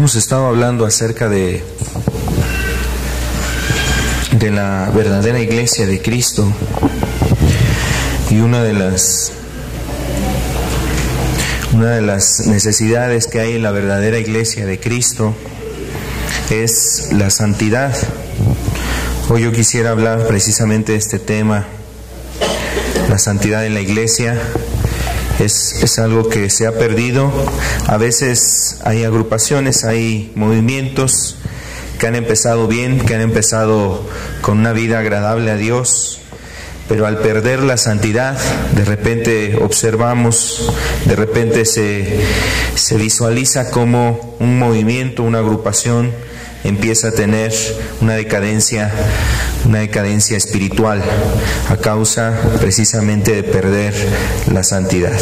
Hemos estado hablando acerca de la verdadera iglesia de Cristo, y una de las necesidades que hay en la verdadera iglesia de Cristo es la santidad. Hoy yo quisiera hablar precisamente de este tema. La santidad en la iglesia es algo que se ha perdido. A veces hay agrupaciones, hay movimientos que han empezado bien, que han empezado con una vida agradable a Dios, pero al perder la santidad, de repente observamos, de repente se visualiza como un movimiento, una agrupación empieza a tener una decadencia espiritual a causa precisamente de perder la santidad.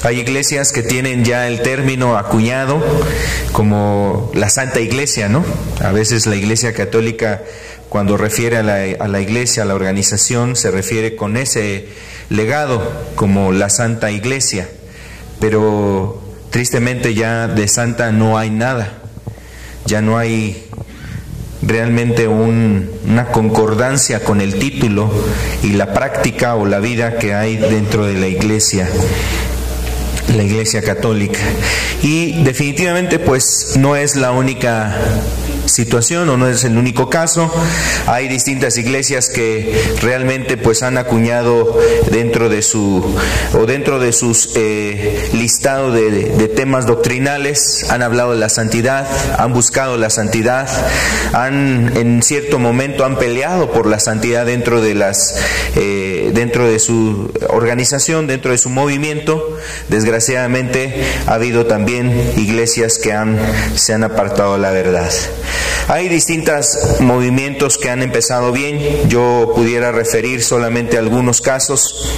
Hay iglesias que tienen ya el término acuñado como la Santa Iglesia, ¿no? A veces la Iglesia Católica, cuando refiere a la iglesia, a la organización, se refiere con ese legado como la Santa Iglesia, pero tristemente ya de santa no hay nada. Ya no hay realmente una concordancia con el título y la práctica o la vida que hay dentro de la iglesia católica. Y definitivamente pues no es la única situación o no es el único caso. Hay distintas iglesias que realmente pues han acuñado dentro de sus listado de temas doctrinales, han hablado de la santidad, han buscado la santidad, en cierto momento han peleado por la santidad dentro de su organización, dentro de su movimiento. Desgraciadamente ha habido también iglesias que se han apartado de la verdad. Hay distintos movimientos que han empezado bien. Yo pudiera referir solamente algunos casos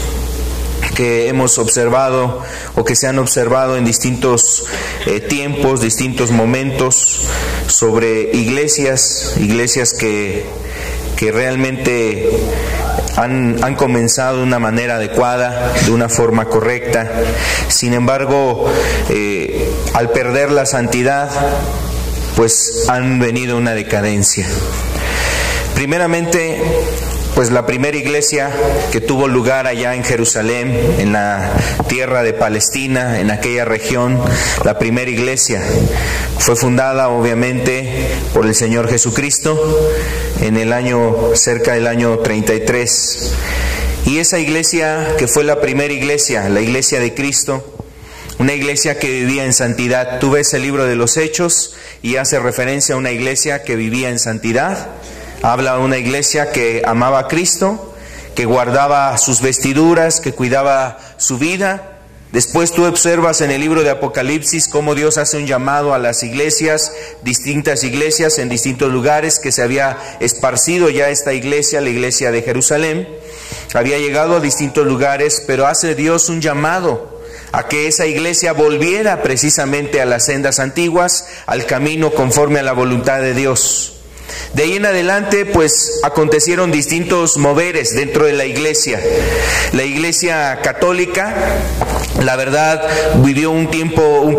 que hemos observado o que se han observado en distintos tiempos, distintos momentos, sobre iglesias que realmente han comenzado de una manera adecuada, de una forma correcta. Sin embargo, al perder la santidad, pues han venido una decadencia. Primeramente, pues la primera iglesia que tuvo lugar allá en Jerusalén, en la tierra de Palestina, en aquella región, la primera iglesia fue fundada obviamente por el Señor Jesucristo en cerca del año 33. Y esa iglesia que fue la primera iglesia, la iglesia de Cristo, una iglesia que vivía en santidad. Tú ves el libro de los Hechos y hace referencia a una iglesia que vivía en santidad. Habla de una iglesia que amaba a Cristo, que guardaba sus vestiduras, que cuidaba su vida. Después tú observas en el libro de Apocalipsis cómo Dios hace un llamado a las iglesias, distintas iglesias en distintos lugares, que se había esparcido ya esta iglesia, la iglesia de Jerusalén. Había llegado a distintos lugares, pero hace Dios un llamado a que esa iglesia volviera precisamente a las sendas antiguas, al camino conforme a la voluntad de Dios. De ahí en adelante pues acontecieron distintos moveres dentro de la iglesia. La iglesia católica, la verdad, vivió un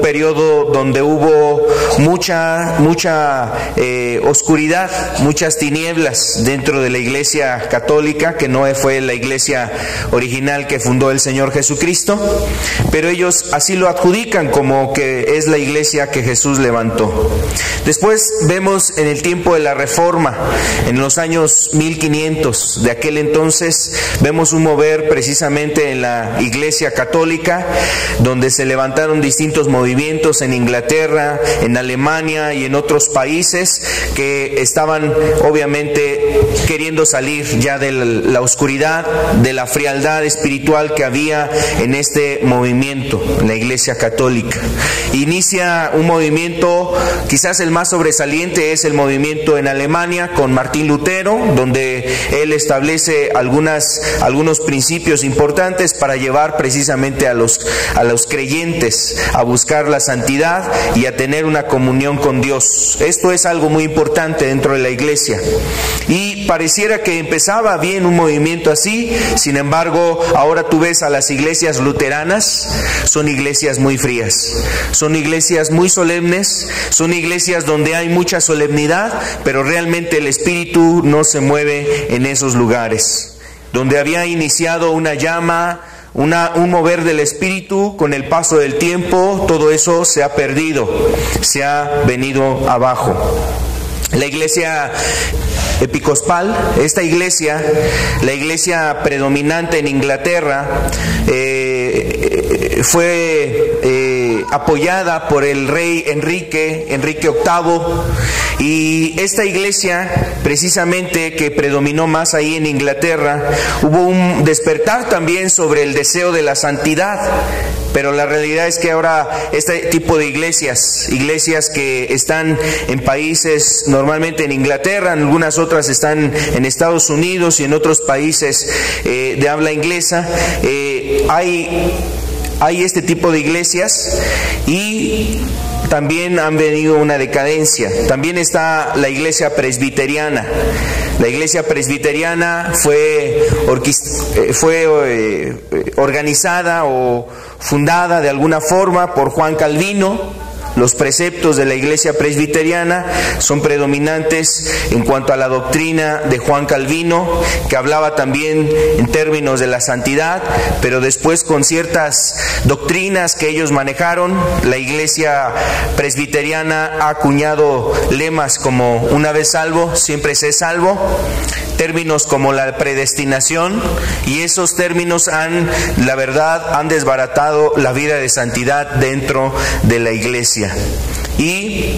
periodo donde hubo mucha oscuridad, muchas tinieblas dentro de la iglesia católica, que no fue la iglesia original que fundó el Señor Jesucristo, pero ellos así lo adjudican como que es la iglesia que Jesús levantó. Después vemos en el tiempo de la Reforma, en los años 1500 de aquel entonces, vemos un mover precisamente en la iglesia católica, donde se levantaron distintos movimientos en Inglaterra, en Alemania y en otros países que estaban obviamente queriendo salir ya de la oscuridad, de la frialdad espiritual que había en este movimiento, la iglesia católica. Inicia un movimiento, quizás el más sobresaliente es el movimiento en Alemania con Martín Lutero, donde él establece algunos principios importantes para llevar precisamente a los los creyentes a buscar la santidad y a tener una comunión con Dios. Esto es algo muy importante dentro de la iglesia. Y pareciera que empezaba bien un movimiento así, sin embargo, ahora tú ves a las iglesias luteranas, son iglesias muy frías, son iglesias muy solemnes, son iglesias donde hay mucha solemnidad, pero realmente el Espíritu no se mueve en esos lugares. Donde había iniciado una llama, un mover del Espíritu, con el paso del tiempo, todo eso se ha perdido, se ha venido abajo. La iglesia episcopal, esta iglesia, la iglesia predominante en Inglaterra, fue apoyada por el rey Enrique VIII, y esta iglesia, precisamente que predominó más ahí en Inglaterra, hubo un despertar también sobre el deseo de la santidad. Pero la realidad es que ahora este tipo de iglesias que están en países, normalmente en Inglaterra, algunas otras están en Estados Unidos y en otros países de habla inglesa, hay este tipo de iglesias, y también han venido una decadencia. También está la iglesia presbiteriana. La iglesia presbiteriana fue organizada o fundada de alguna forma por Juan Calvino. Los preceptos de la iglesia presbiteriana son predominantes en cuanto a la doctrina de Juan Calvino, que hablaba también en términos de la santidad, pero después, con ciertas doctrinas que ellos manejaron, la iglesia presbiteriana ha acuñado lemas como una vez salvo, siempre sé salvo, términos como la predestinación, y esos términos han desbaratado la vida de santidad dentro de la iglesia. Y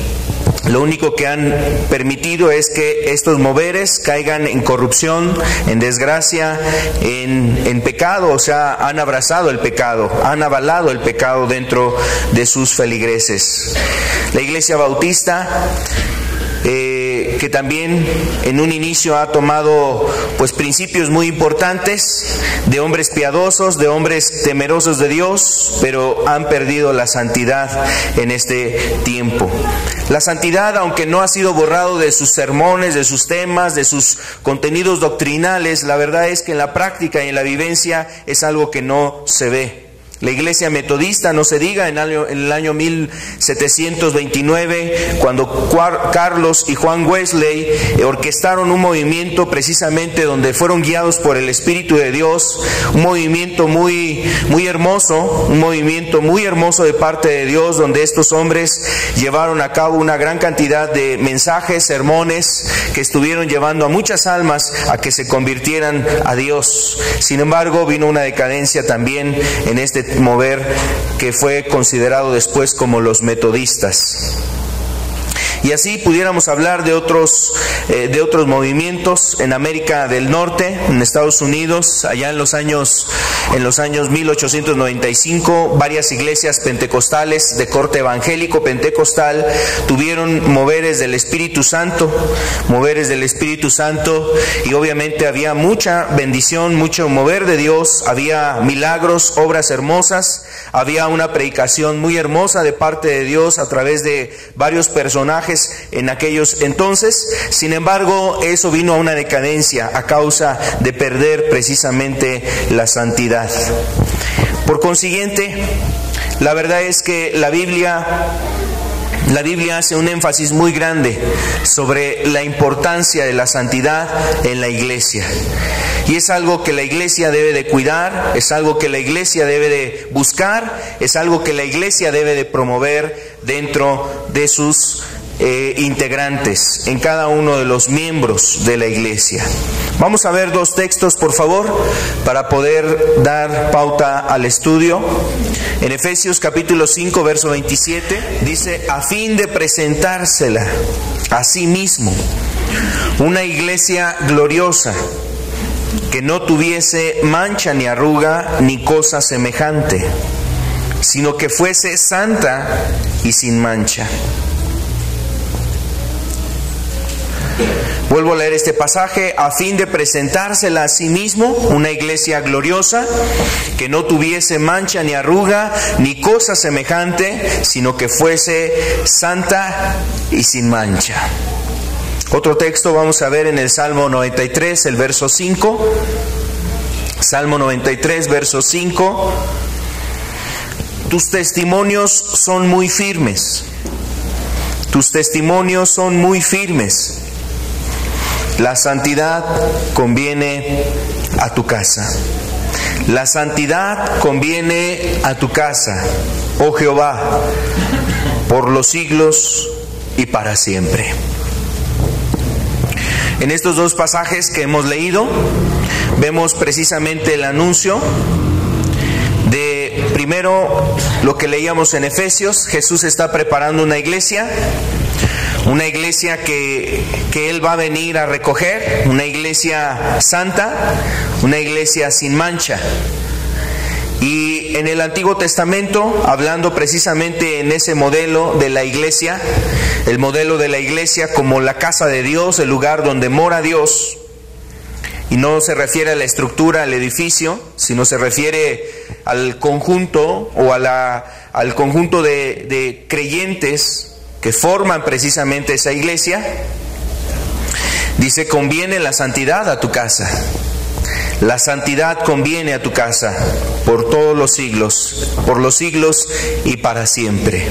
lo único que han permitido es que estos moveres caigan en corrupción, en desgracia, en pecado, o sea, han abrazado el pecado, han avalado el pecado dentro de sus feligreses. La iglesia bautista, que también en un inicio ha tomado principios muy importantes de hombres piadosos, de hombres temerosos de Dios, pero han perdido la santidad en este tiempo. La santidad, aunque no ha sido borrado de sus sermones, de sus temas, de sus contenidos doctrinales, la verdad es que en la práctica y en la vivencia es algo que no se ve. La iglesia metodista, no se diga, en el año 1729, cuando Carlos y Juan Wesley orquestaron un movimiento precisamente donde fueron guiados por el Espíritu de Dios, un movimiento muy hermoso de parte de Dios, donde estos hombres llevaron a cabo una gran cantidad de mensajes, sermones, que estuvieron llevando a muchas almas a que se convirtieran a Dios. Sin embargo, vino una decadencia también en este mover que fue considerado después como los metodistas. Y así pudiéramos hablar de otros movimientos en América del Norte, en Estados Unidos, allá en los años 1895, varias iglesias pentecostales de corte evangélico pentecostal tuvieron moveres del Espíritu Santo, y obviamente había mucha bendición, mucho mover de Dios, había milagros, obras hermosas, había una predicación muy hermosa de parte de Dios a través de varios personajes en aquellos entonces. Sin embargo, eso vino a una decadencia a causa de perder precisamente la santidad. Por consiguiente, la verdad es que la Biblia hace un énfasis muy grande sobre la importancia de la santidad en la iglesia. Y es algo que la iglesia debe de cuidar, es algo que la iglesia debe de buscar, es algo que la iglesia debe de promover dentro de sus integrantes, en cada uno de los miembros de la iglesia. Vamos a ver dos textos, por favor, para poder dar pauta al estudio. En Efesios capítulo 5, verso 27, dice: a fin de presentársela a sí mismo una iglesia gloriosa, que no tuviese mancha ni arruga ni cosa semejante, sino que fuese santa y sin mancha. Vuelvo a leer este pasaje: a fin de presentársela a sí mismo una iglesia gloriosa, que no tuviese mancha ni arruga ni cosa semejante, sino que fuese santa y sin mancha. Otro texto vamos a ver en el Salmo 93, el verso 5. Salmo 93, verso 5. Tus testimonios son muy firmes. Tus testimonios son muy firmes. La santidad conviene a tu casa. La santidad conviene a tu casa, oh Jehová, por los siglos y para siempre. En estos dos pasajes que hemos leído, vemos precisamente el anuncio de, primero, lo que leíamos en Efesios. Jesús está preparando una iglesia que Él va a venir a recoger, una iglesia santa, una iglesia sin mancha. Y en el Antiguo Testamento, hablando precisamente en ese modelo de la iglesia, el modelo de la iglesia como la casa de Dios, el lugar donde mora Dios, y no se refiere a la estructura, al edificio, sino se refiere al conjunto o al conjunto de creyentes que forman precisamente esa iglesia. Dice: conviene la santidad a tu casa. La santidad conviene a tu casa por todos los siglos y para siempre.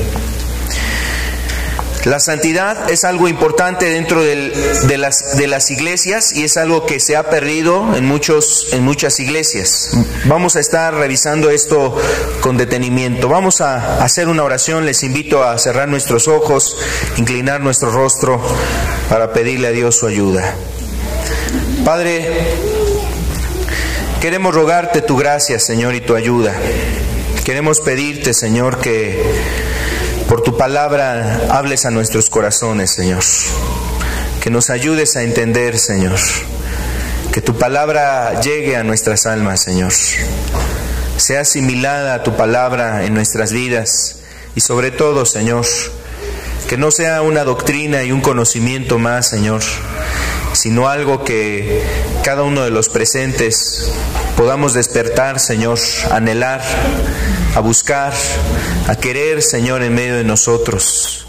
La santidad es algo importante dentro de las iglesias, y es algo que se ha perdido en muchas iglesias. Vamos a estar revisando esto con detenimiento. Vamos a hacer una oración. Les invito a cerrar nuestros ojos, inclinar nuestro rostro para pedirle a Dios su ayuda. Padre, queremos rogarte tu gracia, Señor, y tu ayuda. Queremos pedirte, Señor, que por tu palabra hables a nuestros corazones, Señor. Que nos ayudes a entender, Señor. Que tu palabra llegue a nuestras almas, Señor. Sea asimilada a tu palabra en nuestras vidas. Y sobre todo, Señor, que no sea una doctrina y un conocimiento más, Señor, sino algo que cada uno de los presentes podamos despertar, Señor, anhelar, a buscar, a querer, Señor, en medio de nosotros.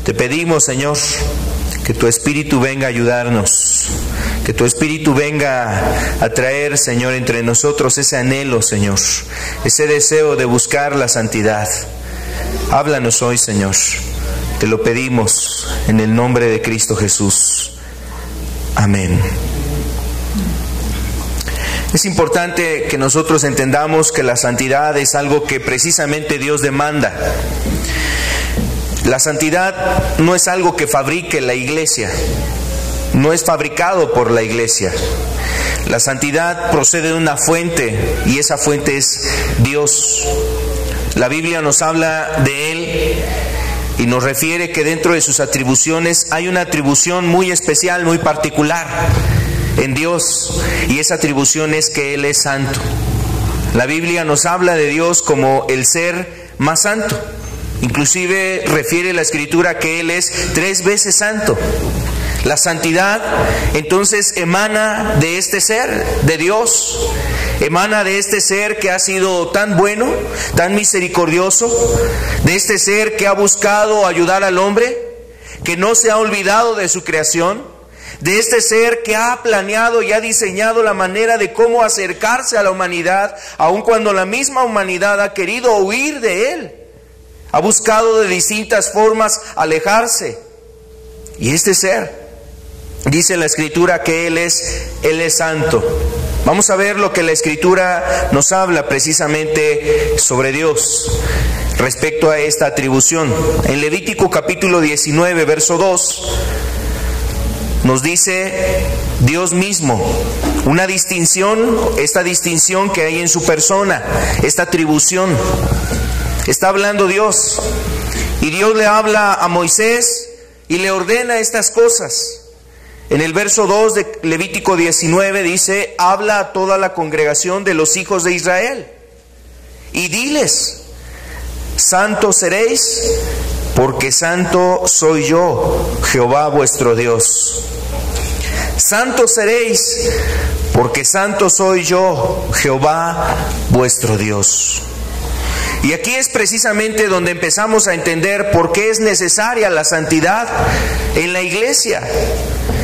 Te pedimos, Señor, que tu Espíritu venga a ayudarnos, que tu Espíritu venga a traer, Señor, entre nosotros ese anhelo, Señor, ese deseo de buscar la santidad. Háblanos hoy, Señor, te lo pedimos en el nombre de Cristo Jesús. Amén. Es importante que nosotros entendamos que la santidad es algo que precisamente Dios demanda. La santidad no es algo que fabrique la iglesia, no es fabricado por la iglesia. La santidad procede de una fuente, y esa fuente es Dios. La Biblia nos habla de Él y nos refiere que dentro de sus atribuciones hay una atribución muy especial, muy particular en Dios, y esa atribución es que Él es santo. La Biblia nos habla de Dios como el ser más santo. Inclusive refiere la Escritura que Él es 3 veces santo. La santidad entonces emana de este ser, de Dios. Emana de este ser que ha sido tan bueno, tan misericordioso, de este ser que ha buscado ayudar al hombre, que no se ha olvidado de su creación, de este ser que ha planeado y ha diseñado la manera de cómo acercarse a la humanidad, aun cuando la misma humanidad ha querido huir de Él. Ha buscado de distintas formas alejarse. Y este ser, dice la Escritura que Él es santo. Vamos a ver lo que la Escritura nos habla precisamente sobre Dios respecto a esta atribución. En Levítico capítulo 19, verso 2, nos dice Dios mismo una distinción, esta distinción que hay en su persona, esta atribución. Está hablando Dios, y Dios le habla a Moisés y le ordena estas cosas. En el verso 2 de Levítico 19 dice: habla a toda la congregación de los hijos de Israel y diles: santos seréis, porque santo soy yo, Jehová vuestro Dios. Santos seréis, porque santo soy yo, Jehová vuestro Dios. Y aquí es precisamente donde empezamos a entender por qué es necesaria la santidad en la iglesia.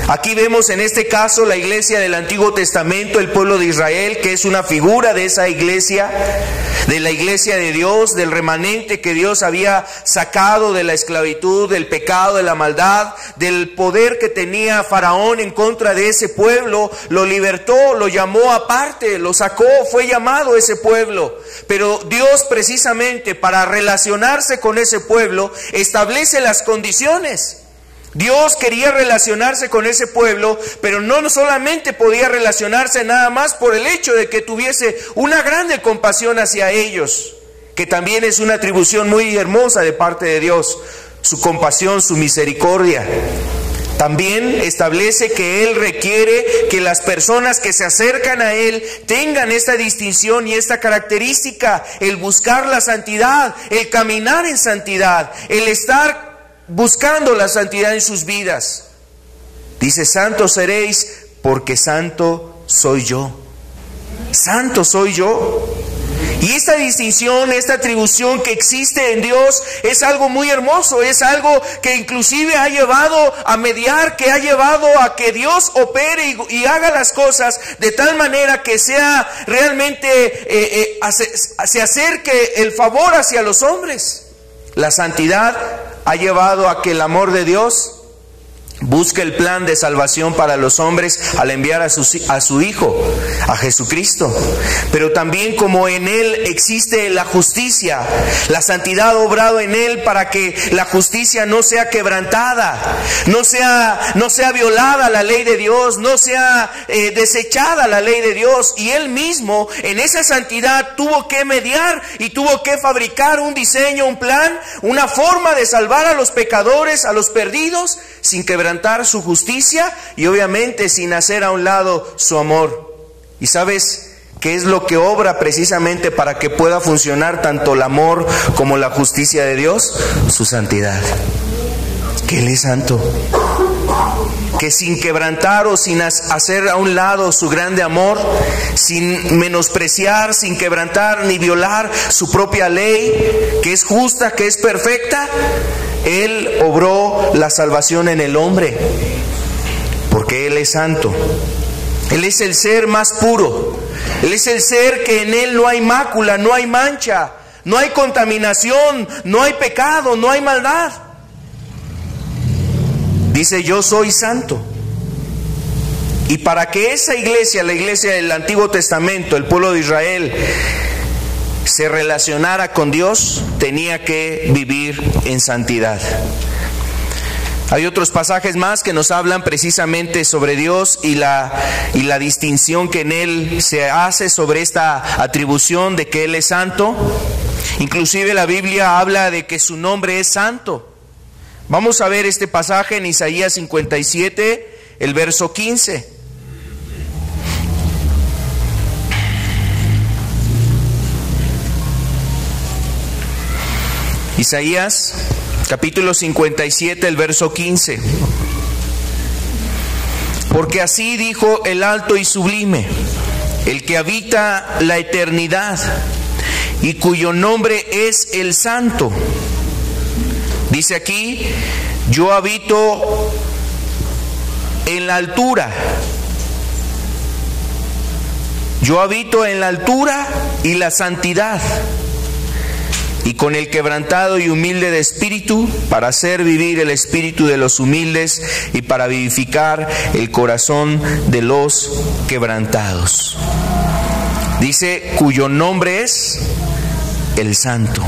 Aquí vemos en este caso la iglesia del Antiguo Testamento, el pueblo de Israel, que es una figura de esa iglesia, de la iglesia de Dios, del remanente que Dios había sacado de la esclavitud, del pecado, de la maldad, del poder que tenía Faraón en contra de ese pueblo. Lo libertó, lo llamó aparte, lo sacó, fue llamado ese pueblo. Pero Dios, precisamente para relacionarse con ese pueblo, establece las condiciones. Dios quería relacionarse con ese pueblo, pero no solamente podía relacionarse nada más por el hecho de que tuviese una grande compasión hacia ellos, que también es una atribución muy hermosa de parte de Dios, su compasión, su misericordia. También establece que Él requiere que las personas que se acercan a Él tengan esta distinción y esta característica, el buscar la santidad, el caminar en santidad, el estar buscando la santidad en sus vidas. Dice, santos seréis, porque santo soy yo. Santo soy yo. Y esta distinción, esta atribución que existe en Dios es algo muy hermoso, es algo que inclusive ha llevado a mediar, que ha llevado a que Dios opere y haga las cosas de tal manera que sea realmente, se acerque el favor hacia los hombres. La santidad ha llevado a que el amor de Dios busque el plan de salvación para los hombres al enviar a su Hijo, a Jesucristo. Pero también como en Él existe la justicia, la santidad ha obrado en Él para que la justicia no sea quebrantada, no sea violada la ley de Dios, no sea desechada la ley de Dios. Y Él mismo en esa santidad tuvo que mediar y tuvo que fabricar un diseño, un plan, una forma de salvar a los pecadores, a los perdidos, sin quebrantar su justicia y obviamente sin hacer a un lado su amor. ¿Y sabes qué es lo que obra precisamente para que pueda funcionar tanto el amor como la justicia de Dios? Su santidad. Que Él es santo. Que sin quebrantar o sin hacer a un lado su grande amor, sin menospreciar, sin quebrantar ni violar su propia ley, que es justa, que es perfecta, Él obró la salvación en el hombre, porque Él es santo. Él es el ser más puro. Él es el ser que en Él no hay mácula, no hay mancha, no hay contaminación, no hay pecado, no hay maldad. Dice, yo soy santo. Y para que esa iglesia, la iglesia del Antiguo Testamento, el pueblo de Israel, se relacionara con Dios, tenía que vivir en santidad. Hay otros pasajes más que nos hablan precisamente sobre Dios y la distinción que en Él se hace sobre esta atribución de que Él es santo. Inclusive la Biblia habla de que su nombre es santo. Vamos a ver este pasaje en Isaías 57, el verso 15. Isaías capítulo 57, el verso 15. Porque así dijo el alto y sublime, el que habita la eternidad y cuyo nombre es el Santo. Dice aquí, yo habito en la altura. Yo habito en la altura y la santidad, y con el quebrantado y humilde de espíritu, para hacer vivir el espíritu de los humildes y para vivificar el corazón de los quebrantados. Dice, cuyo nombre es el Santo.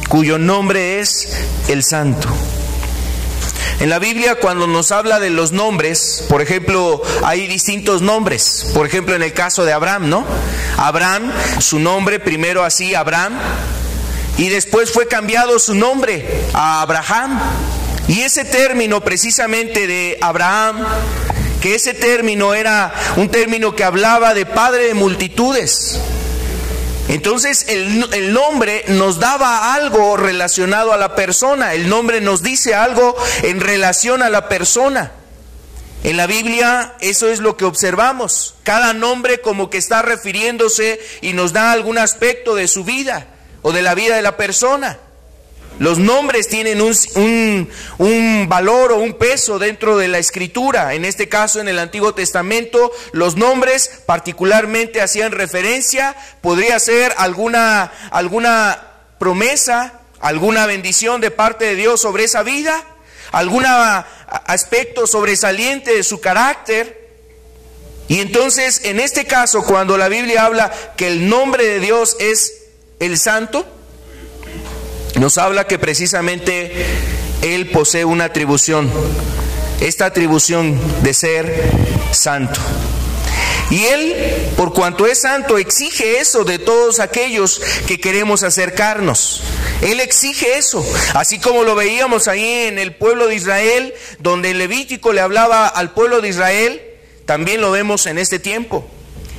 Cuyo nombre es el Santo. En la Biblia, cuando nos habla de los nombres, por ejemplo, hay distintos nombres. Por ejemplo, en el caso de Abraham, ¿no? Abraham, su nombre primero así, Abraham, y después fue cambiado su nombre a Abraham. Y ese término precisamente de Abraham, que ese término era un término que hablaba de padre de multitudes. Entonces el nombre nos daba algo relacionado a la persona. El nombre nos dice algo en relación a la persona. En la Biblia eso es lo que observamos. Cada nombre como que está refiriéndose y nos da algún aspecto de su vida o de la vida de la persona. Los nombres tienen un valor o un peso dentro de la Escritura. En este caso, en el Antiguo Testamento, los nombres particularmente hacían referencia, podría ser alguna promesa, alguna bendición de parte de Dios sobre esa vida, algún aspecto sobresaliente de su carácter. Y entonces, en este caso, cuando la Biblia habla que el nombre de Dios es el Santo, nos habla que precisamente Él posee una atribución, esta atribución de ser santo. Y Él, por cuanto es santo, exige eso de todos aquellos que queremos acercarnos. Él exige eso, así como lo veíamos ahí en el pueblo de Israel, donde el Levítico le hablaba al pueblo de Israel, también lo vemos en este tiempo.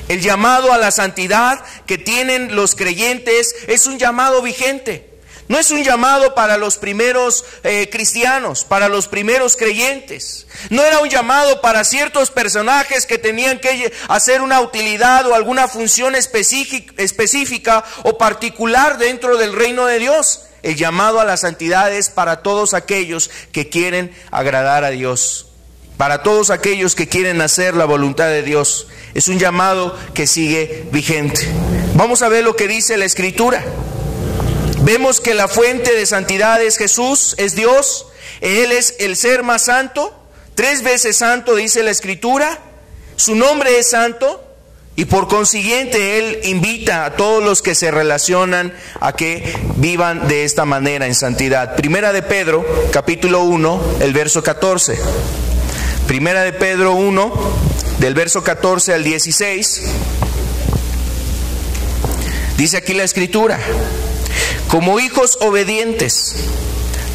El llamado a la santidad que tienen los creyentes es un llamado vigente. No es un llamado para los primeros cristianos, para los primeros creyentes. No era un llamado para ciertos personajes que tenían que hacer una utilidad o alguna función específica o particular dentro del reino de Dios. El llamado a la santidad es para todos aquellos que quieren agradar a Dios, para todos aquellos que quieren hacer la voluntad de Dios. Es un llamado que sigue vigente. Vamos a ver lo que dice la Escritura. Vemos que la fuente de santidad es Jesús, es Dios. Él es el ser más santo, 3 veces santo dice la Escritura. Su nombre es santo y por consiguiente Él invita a todos los que se relacionan a que vivan de esta manera en santidad. Primera de Pedro, capítulo 1, el verso 14. Primera de Pedro 1, del verso 14 al 16. Dice aquí la Escritura: como hijos obedientes,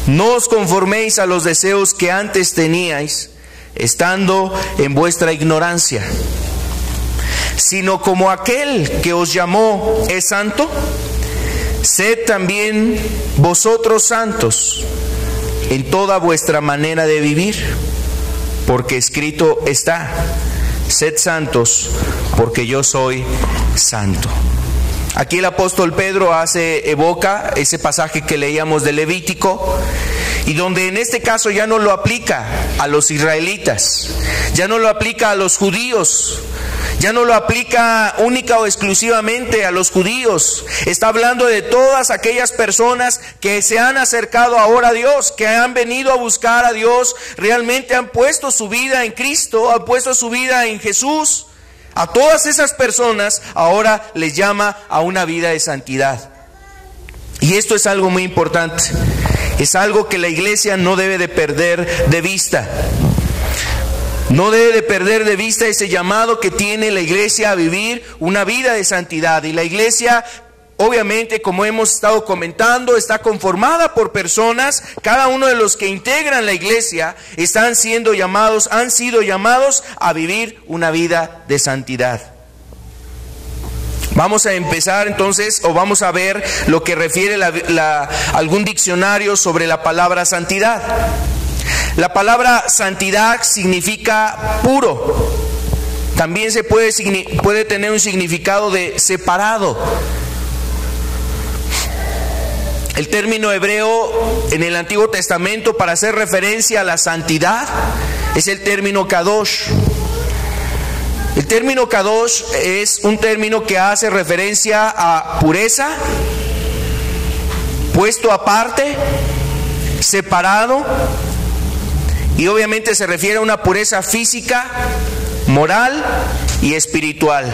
no os conforméis a los deseos que antes teníais, estando en vuestra ignorancia, sino como aquel que os llamó es santo, sed también vosotros santos en toda vuestra manera de vivir, porque escrito está: sed santos, porque yo soy santo. Aquí el apóstol Pedro evoca ese pasaje que leíamos de Levítico, y donde en este caso ya no lo aplica a los israelitas, ya no lo aplica a los judíos, ya no lo aplica única o exclusivamente a los judíos. Está hablando de todas aquellas personas que se han acercado ahora a Dios, que han venido a buscar a Dios, realmente han puesto su vida en Cristo, han puesto su vida en Jesús. A todas esas personas ahora les llama a una vida de santidad. Y esto es algo muy importante. Es algo que la iglesia no debe de perder de vista. No debe de perder de vista ese llamado que tiene la iglesia a vivir una vida de santidad. Y la iglesia, obviamente, como hemos estado comentando, está conformada por personas. Cada uno de los que integran la iglesia han sido llamados a vivir una vida de santidad. Vamos a empezar entonces, o vamos a ver lo que refiere algún diccionario sobre la palabra santidad. La palabra santidad significa puro. También se puede tener un significado de separado. El término hebreo en el Antiguo Testamento para hacer referencia a la santidad es el término kadosh. El término kadosh es un término que hace referencia a pureza, puesto aparte, separado, y obviamente se refiere a una pureza física, moral y espiritual.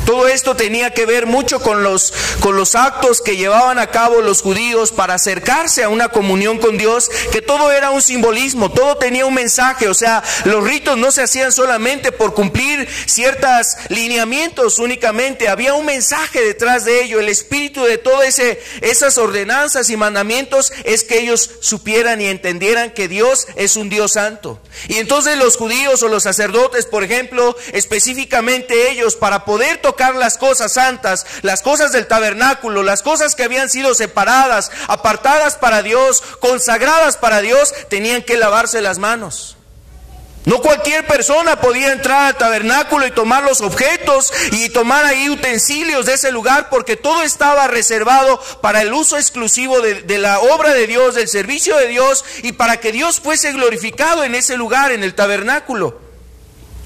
Todo esto tenía que ver mucho con los actos que llevaban a cabo los judíos para acercarse a una comunión con Dios, que todo era un simbolismo, todo tenía un mensaje. O sea, los ritos no se hacían solamente por cumplir ciertos lineamientos únicamente, había un mensaje detrás de ello. El espíritu de todas esas ordenanzas y mandamientos es que ellos supieran y entendieran que Dios es un Dios santo. Y entonces los judíos o los sacerdotes, por ejemplo, específicamente ellos, para poder tocar las cosas santas, las cosas del tabernáculo, las cosas que habían sido separadas, apartadas para Dios, consagradas para Dios, tenían que lavarse las manos. No cualquier persona podía entrar al tabernáculo y tomar los objetos y tomar ahí utensilios de ese lugar, porque todo estaba reservado para el uso exclusivo de la obra de Dios, del servicio de Dios, y para que Dios fuese glorificado en ese lugar, en el tabernáculo.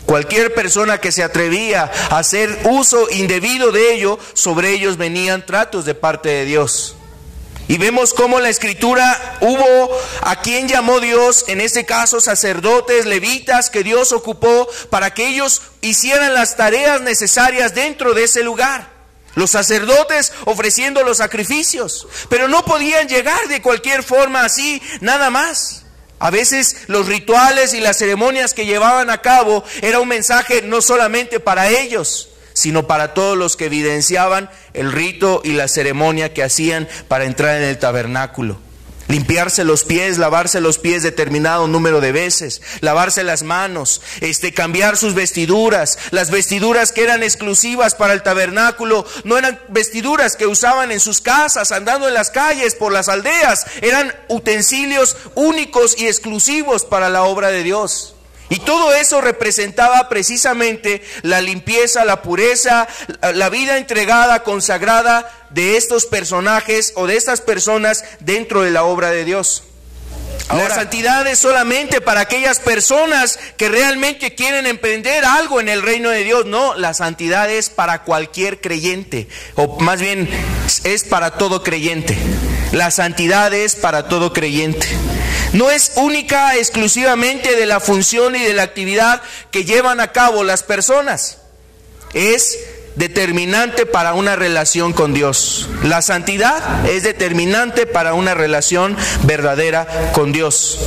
Cualquier persona que se atrevía a hacer uso indebido de ello, sobre ellos venían tratos de parte de Dios. Y vemos cómo en la Escritura hubo a quien llamó Dios, en este caso sacerdotes, levitas, que Dios ocupó para que ellos hicieran las tareas necesarias dentro de ese lugar. Los sacerdotes ofreciendo los sacrificios, pero no podían llegar de cualquier forma así, nada más. A veces los rituales y las ceremonias que llevaban a cabo era un mensaje no solamente para ellos, sino para todos los que evidenciaban el rito y la ceremonia que hacían para entrar en el tabernáculo. Limpiarse los pies, lavarse los pies determinado número de veces, lavarse las manos, cambiar sus vestiduras. Las vestiduras que eran exclusivas para el tabernáculo no eran vestiduras que usaban en sus casas, andando en las calles, por las aldeas. Eran utensilios únicos y exclusivos para la obra de Dios. Y todo eso representaba precisamente la limpieza, la pureza, la vida entregada, consagrada de estos personajes o de estas personas dentro de la obra de Dios. Ahora, la santidad es solamente para aquellas personas que realmente quieren emprender algo en el reino de Dios. No, la santidad es para cualquier creyente, o más bien es para todo creyente. La santidad es para todo creyente. No es única exclusivamente de la función y de la actividad que llevan a cabo las personas. Es determinante para una relación con Dios. La santidad es determinante para una relación verdadera con Dios.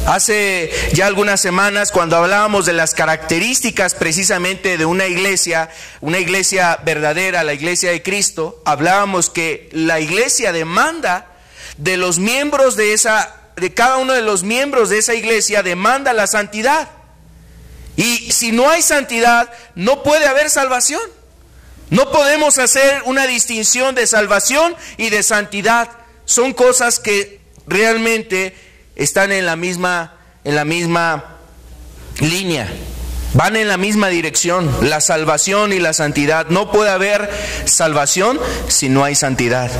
Hace ya algunas semanas, cuando hablábamos de las características precisamente de una iglesia verdadera, la iglesia de Cristo, hablábamos que la iglesia demanda de los miembros de cada uno de los miembros de esa iglesia, demanda la santidad. Y si no hay santidad, no puede haber salvación. No podemos hacer una distinción de salvación y de santidad. Son cosas que realmente están en la misma línea. Van en la misma dirección, la salvación y la santidad. No puede haber salvación si no hay santidad.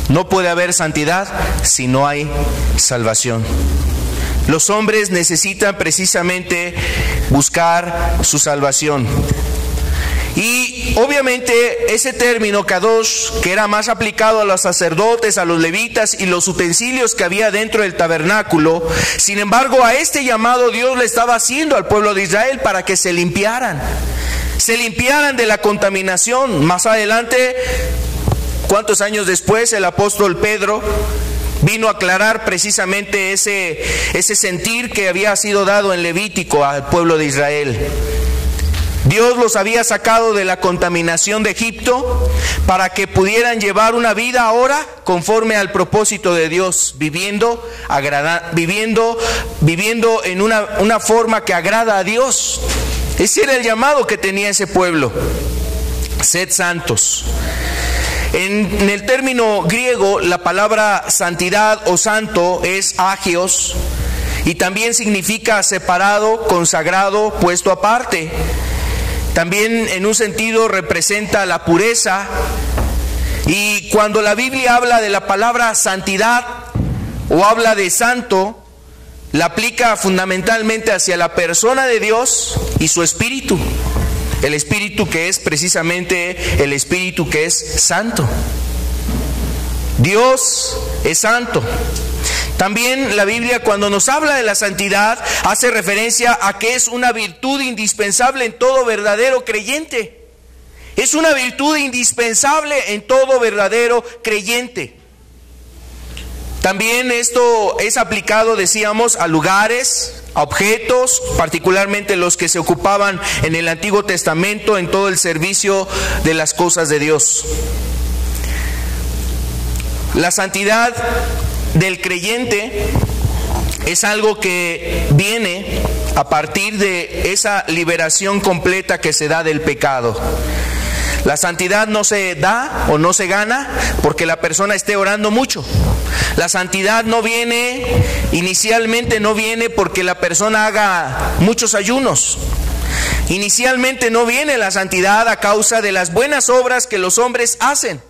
No puede haber santidad si no hay salvación. Los hombres necesitan precisamente buscar su salvación. Y obviamente ese término kadosh, que era más aplicado a los sacerdotes, a los levitas y los utensilios que había dentro del tabernáculo, sin embargo a este llamado Dios le estaba haciendo al pueblo de Israel para que se limpiaran de la contaminación. Más adelante, ¿cuántos años después? El apóstol Pedro vino a aclarar precisamente ese sentir que había sido dado en Levítico al pueblo de Israel. Dios los había sacado de la contaminación de Egipto para que pudieran llevar una vida ahora conforme al propósito de Dios, viviendo en una forma que agrada a Dios. Ese era el llamado que tenía ese pueblo: sed santos. En el término griego, la palabra santidad o santo es agios, y también significa separado, consagrado, puesto aparte. También en un sentido representa la pureza. Y cuando la Biblia habla de la palabra santidad o habla de santo, la aplica fundamentalmente hacia la persona de Dios y su espíritu. El espíritu que es precisamente el espíritu que es santo. Dios es santo. También la Biblia, cuando nos habla de la santidad, hace referencia a que es una virtud indispensable en todo verdadero creyente. Es una virtud indispensable en todo verdadero creyente. También esto es aplicado, decíamos, a lugares, a objetos, particularmente los que se ocupaban en el Antiguo Testamento en todo el servicio de las cosas de Dios. La santidad del creyente es algo que viene a partir de esa liberación completa que se da del pecado. La santidad no se da o no se gana porque la persona esté orando mucho. La santidad inicialmente no viene porque la persona haga muchos ayunos. Inicialmente no viene la santidad a causa de las buenas obras que los hombres hacen.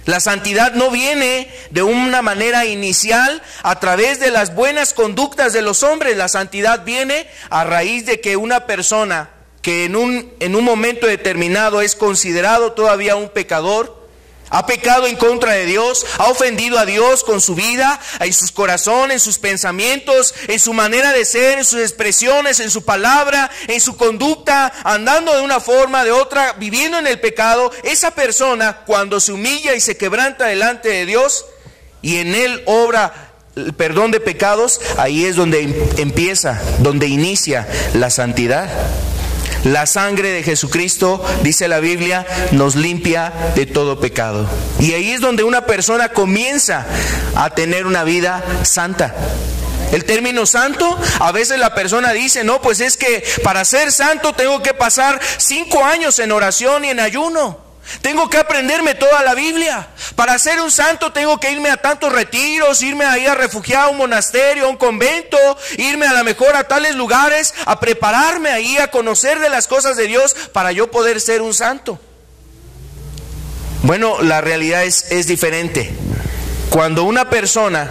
La santidad no viene de una manera inicial a través de las buenas conductas de los hombres. La santidad viene a raíz de que una persona que en un momento determinado es considerado todavía un pecador, ha pecado en contra de Dios, ha ofendido a Dios con su vida, en sus corazones, en sus pensamientos, en su manera de ser, en sus expresiones, en su palabra, en su conducta, andando de una forma, de otra, viviendo en el pecado. Esa persona, cuando se humilla y se quebranta delante de Dios y en él obra el perdón de pecados, ahí es donde empieza, donde inicia la santidad. La sangre de Jesucristo, dice la Biblia, nos limpia de todo pecado. Y ahí es donde una persona comienza a tener una vida santa. El término santo, a veces la persona dice, no, pues es que para ser santo tengo que pasar 5 años en oración y en ayuno. Tengo que aprenderme toda la Biblia. Para ser un santo tengo que irme a tantos retiros, irme ahí a refugiar a un monasterio, a un convento, irme a lo mejor a tales lugares, a prepararme ahí, a conocer de las cosas de Dios para yo poder ser un santo. Bueno, la realidad es diferente. Cuando una persona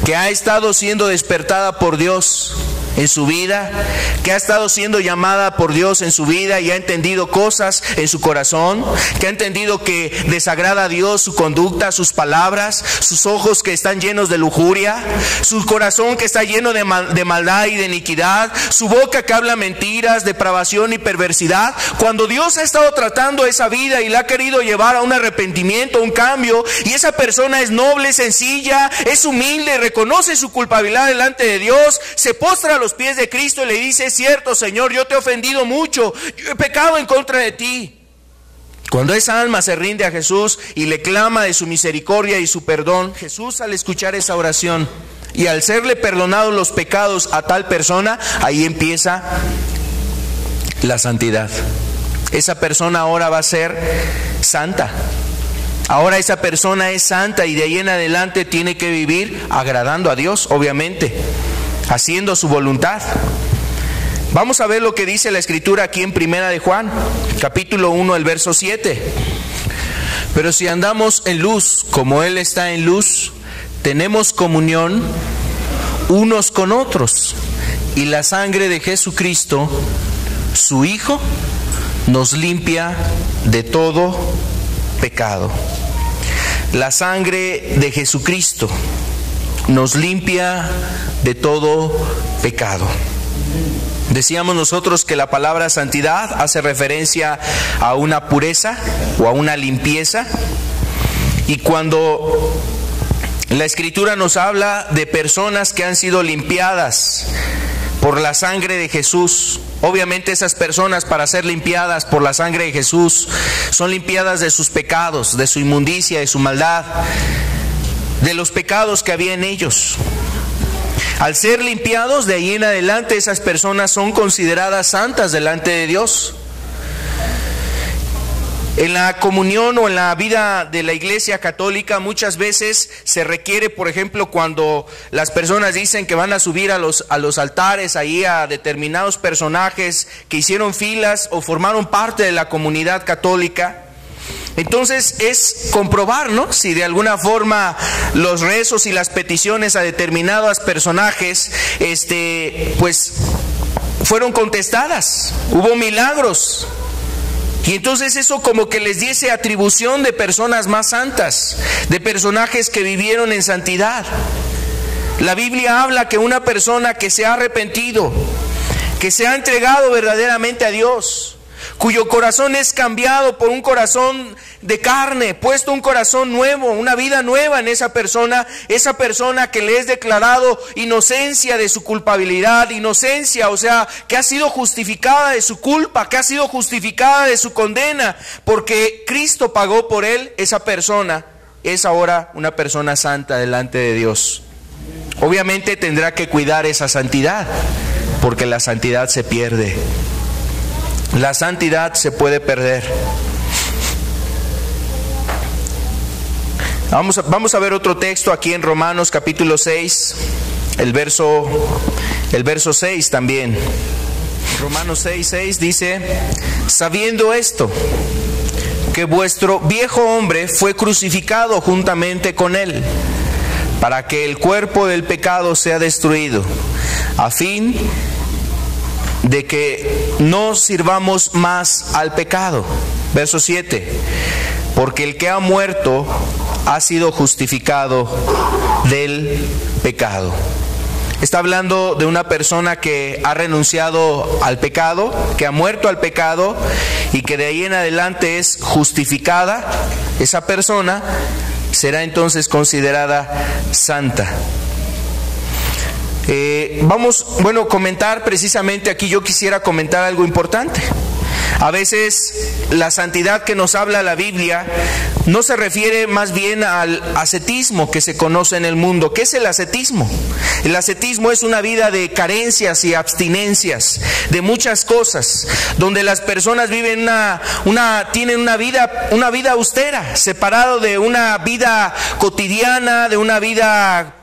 que ha estado siendo despertada por Dios en su vida, que ha estado siendo llamada por Dios en su vida y ha entendido cosas en su corazón, que ha entendido que desagrada a Dios su conducta, sus palabras, sus ojos que están llenos de lujuria, su corazón que está lleno de maldad y de iniquidad, su boca que habla mentiras, depravación y perversidad. Cuando Dios ha estado tratando esa vida y la ha querido llevar a un arrepentimiento, a un cambio, y esa persona es noble, sencilla, es humilde, reconoce su culpabilidad delante de Dios, se postra a los pies de Cristo y le dice, es cierto, Señor, yo te he ofendido mucho, yo he pecado en contra de ti. Cuando esa alma se rinde a Jesús y le clama de su misericordia y su perdón, Jesús, al escuchar esa oración y al serle perdonados los pecados a tal persona, ahí empieza la santidad. Esa persona ahora va a ser santa. Ahora esa persona es santa y de ahí en adelante tiene que vivir agradando a Dios, obviamente, haciendo su voluntad. Vamos a ver lo que dice la Escritura aquí en Primera de Juan, capítulo 1, el verso 7. Pero si andamos en luz, como Él está en luz, tenemos comunión unos con otros, y la sangre de Jesucristo, su Hijo, nos limpia de todo pecado. La sangre de Jesucristo nos limpia de todo pecado. Decíamos nosotros que la palabra santidad hace referencia a una pureza o a una limpieza. Y cuando la Escritura nos habla de personas que han sido limpiadas por la sangre de Jesús, obviamente esas personas, para ser limpiadas por la sangre de Jesús, son limpiadas de sus pecados, de su inmundicia, de su maldad, de los pecados que había en ellos. Al ser limpiados, de ahí en adelante esas personas son consideradas santas delante de Dios. En la comunión o en la vida de la Iglesia católica muchas veces se requiere, por ejemplo, cuando las personas dicen que van a subir a los altares ahí a determinados personajes que hicieron filas o formaron parte de la comunidad católica. Entonces es comprobar, ¿no?, si de alguna forma los rezos y las peticiones a determinados personajes, pues fueron contestadas, hubo milagros. Y entonces eso como que les diese atribución de personas más santas, de personajes que vivieron en santidad. La Biblia habla que una persona que se ha arrepentido, que se ha entregado verdaderamente a Dios, cuyo corazón es cambiado por un corazón de carne, puesto un corazón nuevo, una vida nueva en esa persona que le es declarado inocencia de su culpabilidad, inocencia, o sea, que ha sido justificada de su culpa, que ha sido justificada de su condena, porque Cristo pagó por él. Esa persona es ahora una persona santa delante de Dios. Obviamente tendrá que cuidar esa santidad, porque la santidad se pierde. La santidad se puede perder. Vamos a ver otro texto aquí en Romanos capítulo 6, el verso 6 también. Romanos 6:6 dice: sabiendo esto, que vuestro viejo hombre fue crucificado juntamente con él, para que el cuerpo del pecado sea destruido, a fin de que no sirvamos más al pecado. Verso 7: porque el que ha muerto ha sido justificado del pecado. Está hablando de una persona que ha renunciado al pecado, que ha muerto al pecado y que de ahí en adelante es justificada. Esa persona será entonces considerada santa. Comentar precisamente aquí, yo quisiera comentar algo importante. A veces la santidad que nos habla la Biblia no se refiere más bien al ascetismo que se conoce en el mundo. ¿Qué es el ascetismo? El ascetismo es una vida de carencias y abstinencias de muchas cosas, donde las personas viven tienen una vida austera, separado de una vida cotidiana, de una vida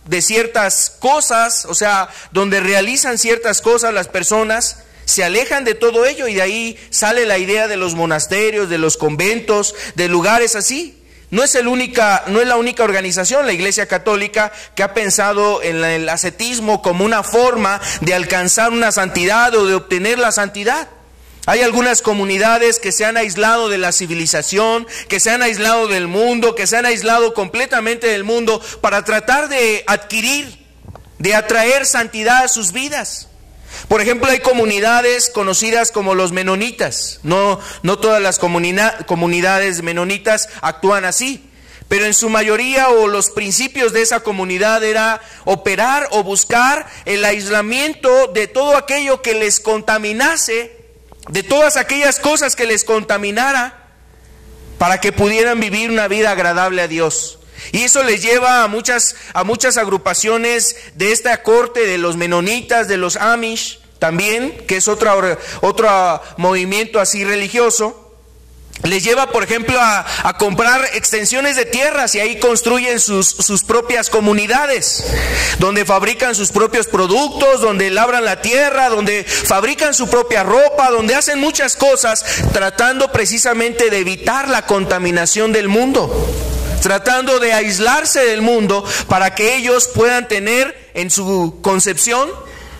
de ciertas cosas, o sea, donde realizan ciertas cosas las personas. Se alejan de todo ello, y de ahí sale la idea de los monasterios, de los conventos, de lugares así. No es la única organización, la Iglesia Católica, que ha pensado en el ascetismo como una forma de alcanzar una santidad o de obtener la santidad. Hay algunas comunidades que se han aislado de la civilización, que se han aislado del mundo, que se han aislado completamente del mundo para tratar de adquirir, de atraer santidad a sus vidas. Por ejemplo, hay comunidades conocidas como los menonitas. No todas las comunidades menonitas actúan así, pero en su mayoría, o los principios de esa comunidad, era operar o buscar el aislamiento de todo aquello que les contaminase, de todas aquellas cosas que les contaminara, para que pudieran vivir una vida agradable a Dios. Y eso les lleva a muchas agrupaciones de esta corte, de los menonitas, de los Amish también, que es otro movimiento así religioso. Les lleva, por ejemplo, a comprar extensiones de tierras, y ahí construyen sus propias comunidades, donde fabrican sus propios productos, donde labran la tierra, donde fabrican su propia ropa, donde hacen muchas cosas, tratando precisamente de evitar la contaminación del mundo, tratando de aislarse del mundo para que ellos puedan tener en su concepción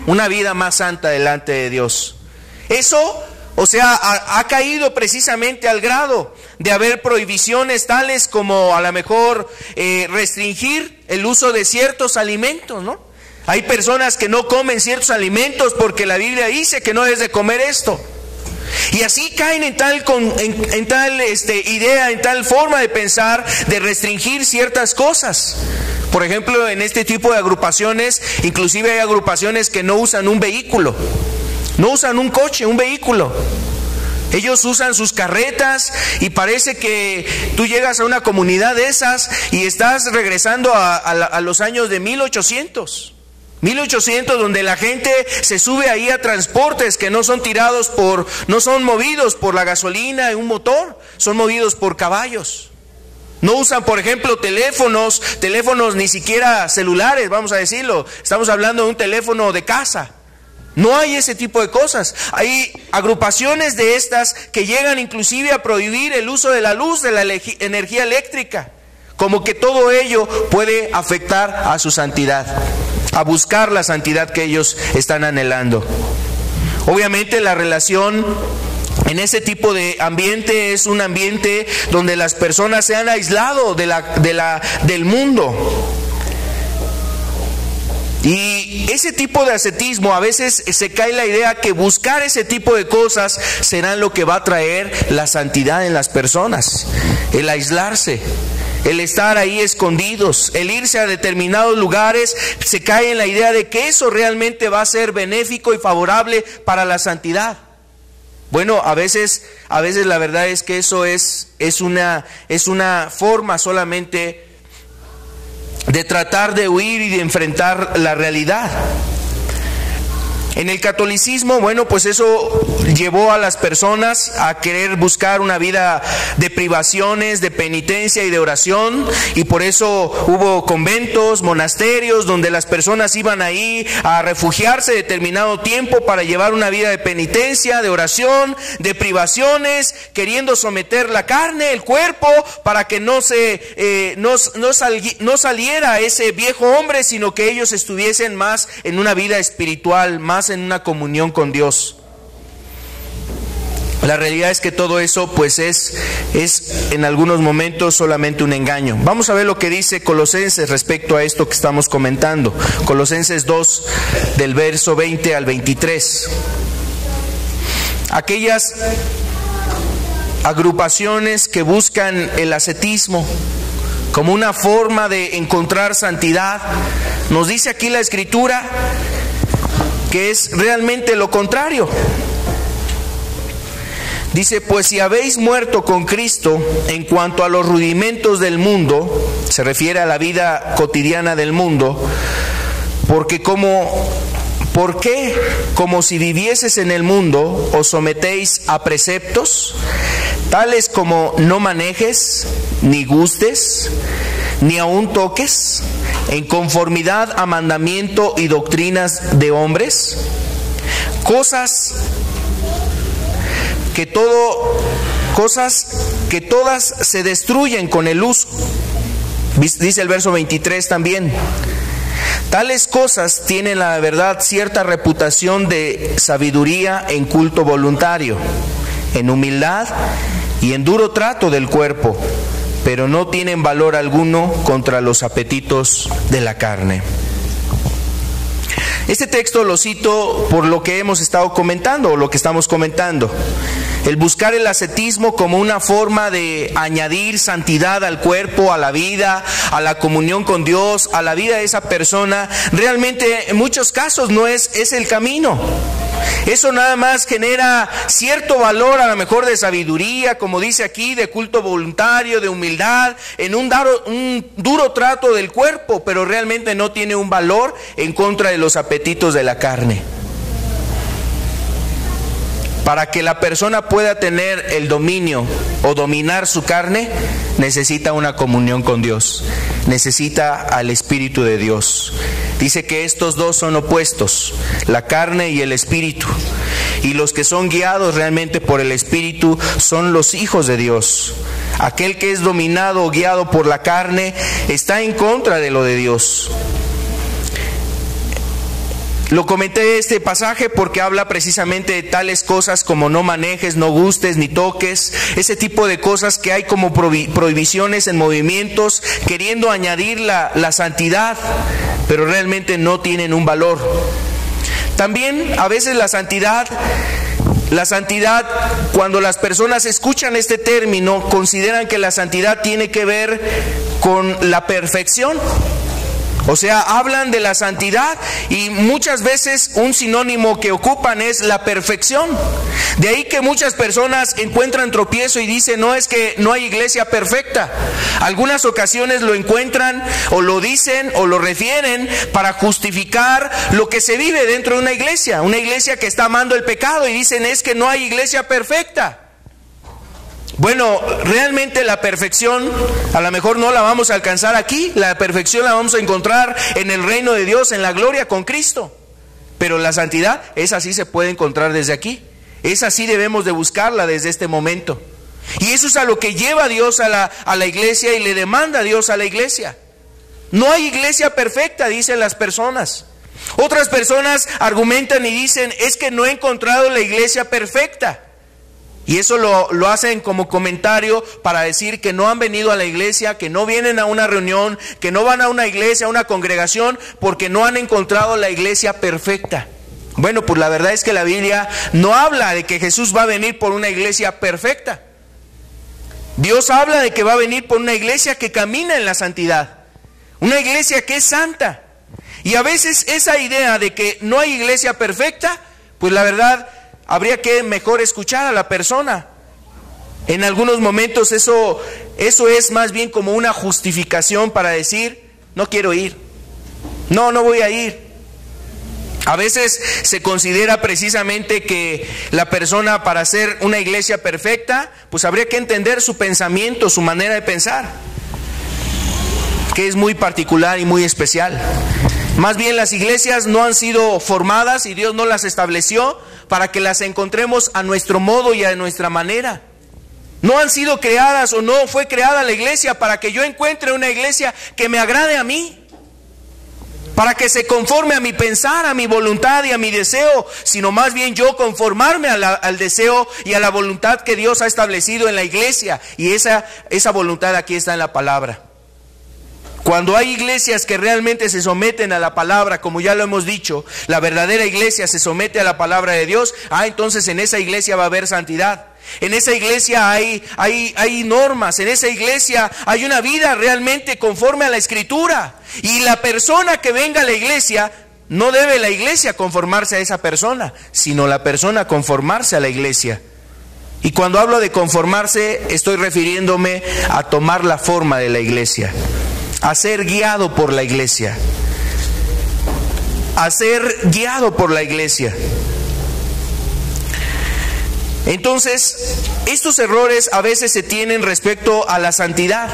una vida más santa delante de Dios. Eso, ha caído precisamente al grado de haber prohibiciones tales como a lo mejor restringir el uso de ciertos alimentos, ¿no? Hay personas que no comen ciertos alimentos porque la Biblia dice que no debes de comer esto. Y así caen en tal idea, en tal forma de pensar, de restringir ciertas cosas. Por ejemplo, en este tipo de agrupaciones, inclusive hay agrupaciones que no usan un vehículo, no usan un coche, un vehículo. Ellos usan sus carretas, y parece que tú llegas a una comunidad de esas y estás regresando a los años de 1800, donde la gente se sube ahí a transportes que no son movidos por la gasolina y un motor, son movidos por caballos. No usan, por ejemplo, teléfonos ni siquiera celulares, vamos a decirlo. Estamos hablando de un teléfono de casa. No hay ese tipo de cosas. Hay agrupaciones de estas que llegan inclusive a prohibir el uso de la luz, de la energía eléctrica, como que todo ello puede afectar a su santidad, a buscar la santidad que ellos están anhelando. Obviamente la relación en ese tipo de ambiente es un ambiente donde las personas se han aislado del mundo. Y ese tipo de ascetismo, a veces se cae la idea que buscar ese tipo de cosas serán lo que va a traer la santidad en las personas. El aislarse, el estar ahí escondidos, el irse a determinados lugares, se cae en la idea de que eso realmente va a ser benéfico y favorable para la santidad. Bueno, a veces la verdad es que eso es una forma solamente de tratar de huir y de enfrentar la realidad. En el catolicismo, bueno, pues eso llevó a las personas a querer buscar una vida de privaciones, de penitencia y de oración, y por eso hubo conventos, monasterios, donde las personas iban ahí a refugiarse determinado tiempo para llevar una vida de penitencia, de oración, de privaciones, queriendo someter la carne, el cuerpo, para que no saliera ese viejo hombre, sino que ellos estuviesen más en una vida espiritual, más en una comunión con Dios. La realidad es que todo eso pues es en algunos momentos solamente un engaño. Vamos a ver lo que dice Colosenses respecto a esto que estamos comentando. Colosenses 2, del verso 20 al 23. Aquellas agrupaciones que buscan el ascetismo como una forma de encontrar santidad, nos dice aquí la Escritura que es realmente lo contrario. Dice, pues si habéis muerto con Cristo en cuanto a los rudimentos del mundo, se refiere a la vida cotidiana del mundo, ¿por qué como si vivieses en el mundo os sometéis a preceptos, tales como no manejes, ni gustes, ni aun toques, en conformidad a mandamiento y doctrinas de hombres, cosas que todas se destruyen con el uso? Dice el verso 23 también. Tales cosas tienen la verdad cierta reputación de sabiduría en culto voluntario, en humildad y en duro trato del cuerpo, pero no tienen valor alguno contra los apetitos de la carne. Este texto lo cito por lo que hemos estado comentando, o lo que estamos comentando. El buscar el ascetismo como una forma de añadir santidad al cuerpo, a la vida, a la comunión con Dios, a la vida de esa persona, realmente en muchos casos no es el camino. Eso nada más genera cierto valor, a lo mejor de sabiduría, como dice aquí, de culto voluntario, de humildad, en un duro trato del cuerpo, pero realmente no tiene un valor en contra de los apetitos de la carne. Para que la persona pueda tener el dominio o dominar su carne, necesita una comunión con Dios, necesita al Espíritu de Dios. Dice que estos dos son opuestos, la carne y el Espíritu. Y los que son guiados realmente por el Espíritu son los hijos de Dios. Aquel que es dominado o guiado por la carne está en contra de lo de Dios. Lo comenté este pasaje porque habla precisamente de tales cosas como no manejes, no gustes, ni toques, ese tipo de cosas que hay como prohibiciones en movimientos, queriendo añadir la santidad, pero realmente no tienen un valor. También a veces la santidad, cuando las personas escuchan este término, consideran que la santidad tiene que ver con la perfección. O sea, hablan de la santidad y muchas veces un sinónimo que ocupan es la perfección. De ahí que muchas personas encuentran tropiezo y dicen, no, es que no hay iglesia perfecta. Algunas ocasiones lo encuentran o lo dicen o lo refieren para justificar lo que se vive dentro de una iglesia que está amando el pecado, y dicen, es que no hay iglesia perfecta. Bueno, realmente la perfección a lo mejor no la vamos a alcanzar aquí. La perfección la vamos a encontrar en el reino de Dios, en la gloria con Cristo. Pero la santidad, esa sí se puede encontrar desde aquí. Esa sí debemos de buscarla desde este momento. Y eso es a lo que lleva Dios a la iglesia y le demanda a Dios a la iglesia. No hay iglesia perfecta, dicen las personas. Otras personas argumentan y dicen, es que no he encontrado la iglesia perfecta. Y eso lo hacen como comentario para decir que no han venido a la iglesia, que no vienen a una reunión, que no van a una iglesia, a una congregación, porque no han encontrado la iglesia perfecta. Bueno, pues la verdad es que la Biblia no habla de que Jesús va a venir por una iglesia perfecta. Dios habla de que va a venir por una iglesia que camina en la santidad, una iglesia que es santa. Y a veces esa idea de que no hay iglesia perfecta, pues la verdad habría que mejor escuchar a la persona. En algunos momentos eso es más bien como una justificación para decir, no quiero ir, no voy a ir. A veces se considera precisamente que la persona, para ser una iglesia perfecta, pues habría que entender su pensamiento, su manera de pensar, que es muy particular y muy especial. Más bien, las iglesias no han sido formadas y Dios no las estableció para que las encontremos a nuestro modo y a nuestra manera. No han sido creadas, o no fue creada la iglesia para que yo encuentre una iglesia que me agrade a mí, para que se conforme a mi pensar, a mi voluntad y a mi deseo, sino más bien yo conformarme al deseo y a la voluntad que Dios ha establecido en la iglesia. Y esa voluntad aquí está en la palabra. Cuando hay iglesias que realmente se someten a la palabra, como ya lo hemos dicho, la verdadera iglesia se somete a la palabra de Dios, entonces en esa iglesia va a haber santidad. En esa iglesia hay normas, en esa iglesia hay una vida realmente conforme a la Escritura. Y la persona que venga a la iglesia, no debe la iglesia conformarse a esa persona, sino la persona conformarse a la iglesia. Y cuando hablo de conformarse, estoy refiriéndome a tomar la forma de la iglesia, a ser guiado por la iglesia, a ser guiado por la iglesia. Entonces, estos errores a veces se tienen respecto a la santidad,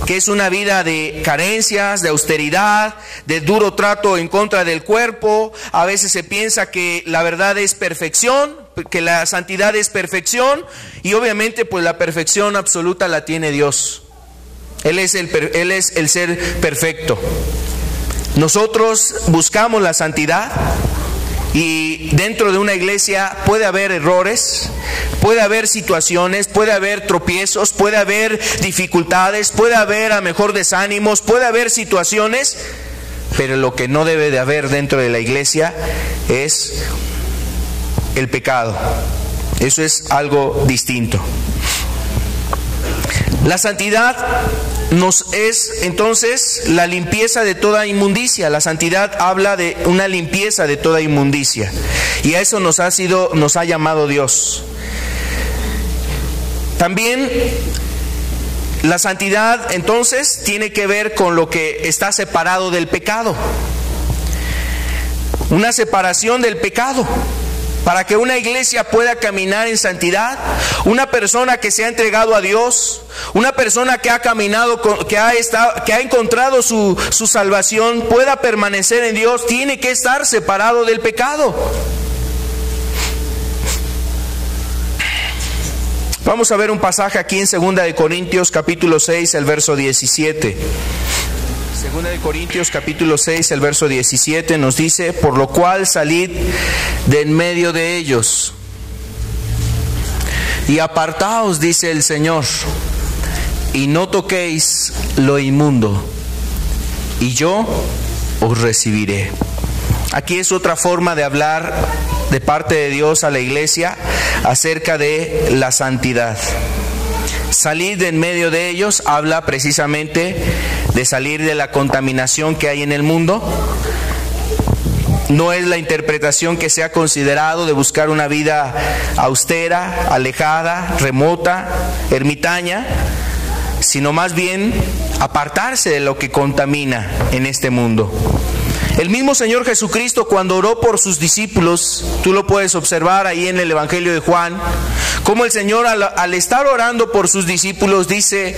que es una vida de carencias, de austeridad, de duro trato en contra del cuerpo. A veces se piensa que la verdad es perfección, que la santidad es perfección, y obviamente pues la perfección absoluta la tiene Dios. Él es el ser perfecto. Nosotros buscamos la santidad. Y dentro de una iglesia puede haber errores, puede haber situaciones, puede haber tropiezos, puede haber dificultades, puede haber a lo mejor desánimos, puede haber situaciones, pero lo que no debe de haber dentro de la iglesia es el pecado. Eso es algo distinto. La santidad nos es entonces la limpieza de toda inmundicia. La santidad habla de una limpieza de toda inmundicia, y a eso nos ha llamado Dios. También la santidad entonces tiene que ver con lo que está separado del pecado. Una separación del pecado. Para que una iglesia pueda caminar en santidad, una persona que se ha entregado a Dios, una persona que ha caminado, que ha encontrado su salvación, pueda permanecer en Dios, tiene que estar separado del pecado. Vamos a ver un pasaje aquí en 2 de Corintios capítulo 6, el verso 17. 2 de Corintios capítulo 6, el verso 17 nos dice: por lo cual salid de en medio de ellos y apartaos, dice el Señor, y no toquéis lo inmundo, y yo os recibiré. Aquí es otra forma de hablar de parte de Dios a la iglesia acerca de la santidad. Salir de en medio de ellos habla precisamente de salir de la contaminación que hay en el mundo. No es la interpretación que se ha considerado de buscar una vida austera, alejada, remota, ermitaña, sino más bien apartarse de lo que contamina en este mundo. El mismo Señor Jesucristo, cuando oró por sus discípulos, tú lo puedes observar ahí en el Evangelio de Juan, como el Señor al estar orando por sus discípulos dice: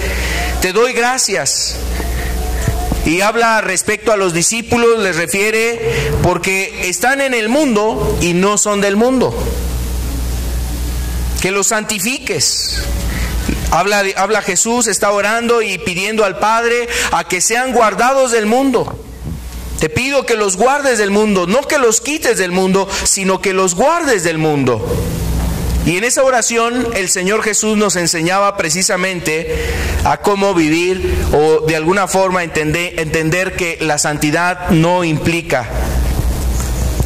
te doy gracias. Y habla respecto a los discípulos, les refiere porque están en el mundo y no son del mundo. Que los santifiques. Habla Jesús, está orando y pidiendo al Padre a que sean guardados del mundo. Te pido que los guardes del mundo, no que los quites del mundo, sino que los guardes del mundo. Y en esa oración el Señor Jesús nos enseñaba precisamente a cómo vivir, o de alguna forma entender que la santidad no implica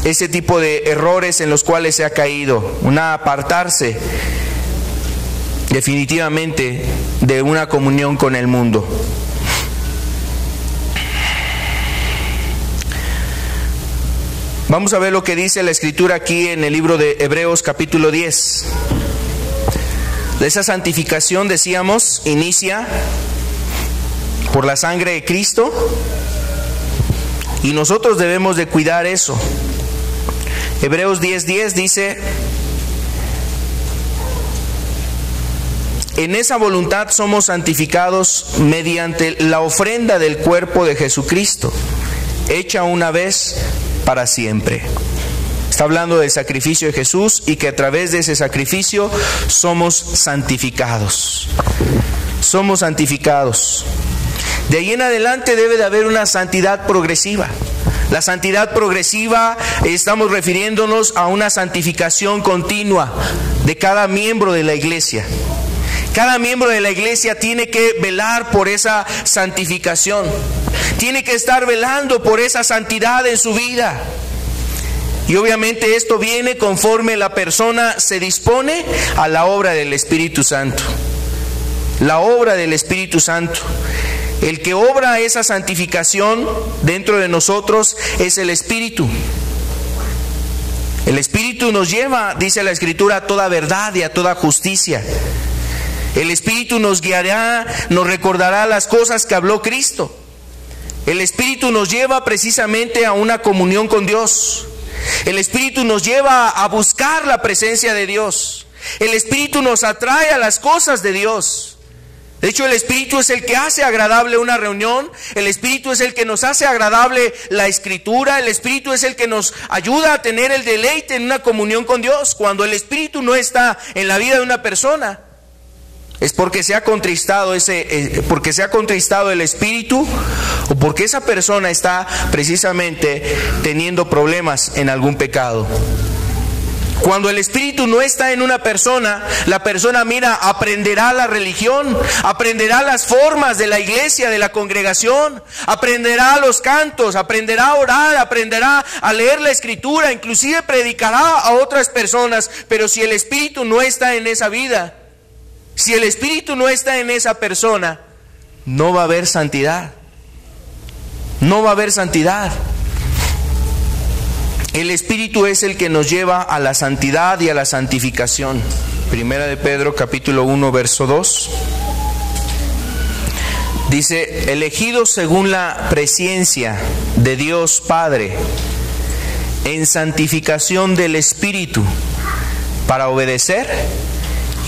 ese tipo de errores en los cuales se ha caído, una apartarse definitivamente de una comunión con el mundo. Vamos a ver lo que dice la Escritura aquí en el libro de Hebreos capítulo 10. De esa santificación, decíamos, inicia por la sangre de Cristo, y nosotros debemos de cuidar eso. Hebreos 10:10 dice: en esa voluntad somos santificados mediante la ofrenda del cuerpo de Jesucristo, hecha una vez para siempre. Está hablando del sacrificio de Jesús y que a través de ese sacrificio somos santificados. Somos santificados. De ahí en adelante debe de haber una santidad progresiva. La santidad progresiva, estamos refiriéndonos a una santificación continua de cada miembro de la iglesia. Cada miembro de la iglesia tiene que velar por esa santificación. Tiene que estar velando por esa santidad en su vida. Y obviamente esto viene conforme la persona se dispone a la obra del Espíritu Santo. La obra del Espíritu Santo. El que obra esa santificación dentro de nosotros es el Espíritu. El Espíritu nos lleva, dice la Escritura, a toda verdad y a toda justicia. El Espíritu nos guiará, nos recordará las cosas que habló Cristo. El Espíritu nos lleva precisamente a una comunión con Dios. El Espíritu nos lleva a buscar la presencia de Dios. El Espíritu nos atrae a las cosas de Dios. De hecho, el Espíritu es el que hace agradable una reunión. El Espíritu es el que nos hace agradable la Escritura. El Espíritu es el que nos ayuda a tener el deleite en una comunión con Dios. Cuando el Espíritu no está en la vida de una persona, es porque se ha contristado el Espíritu, o porque esa persona está precisamente teniendo problemas en algún pecado. Cuando el Espíritu no está en una persona, la persona, aprenderá la religión, aprenderá las formas de la iglesia, de la congregación, aprenderá los cantos, aprenderá a orar, aprenderá a leer la Escritura, inclusive predicará a otras personas. Pero si el Espíritu no está en esa vida, si el Espíritu no está en esa persona, no va a haber santidad. No va a haber santidad. El Espíritu es el que nos lleva a la santidad y a la santificación. Primera de Pedro, capítulo 1, verso 2. Dice: elegidos según la presciencia de Dios Padre, en santificación del Espíritu, para obedecer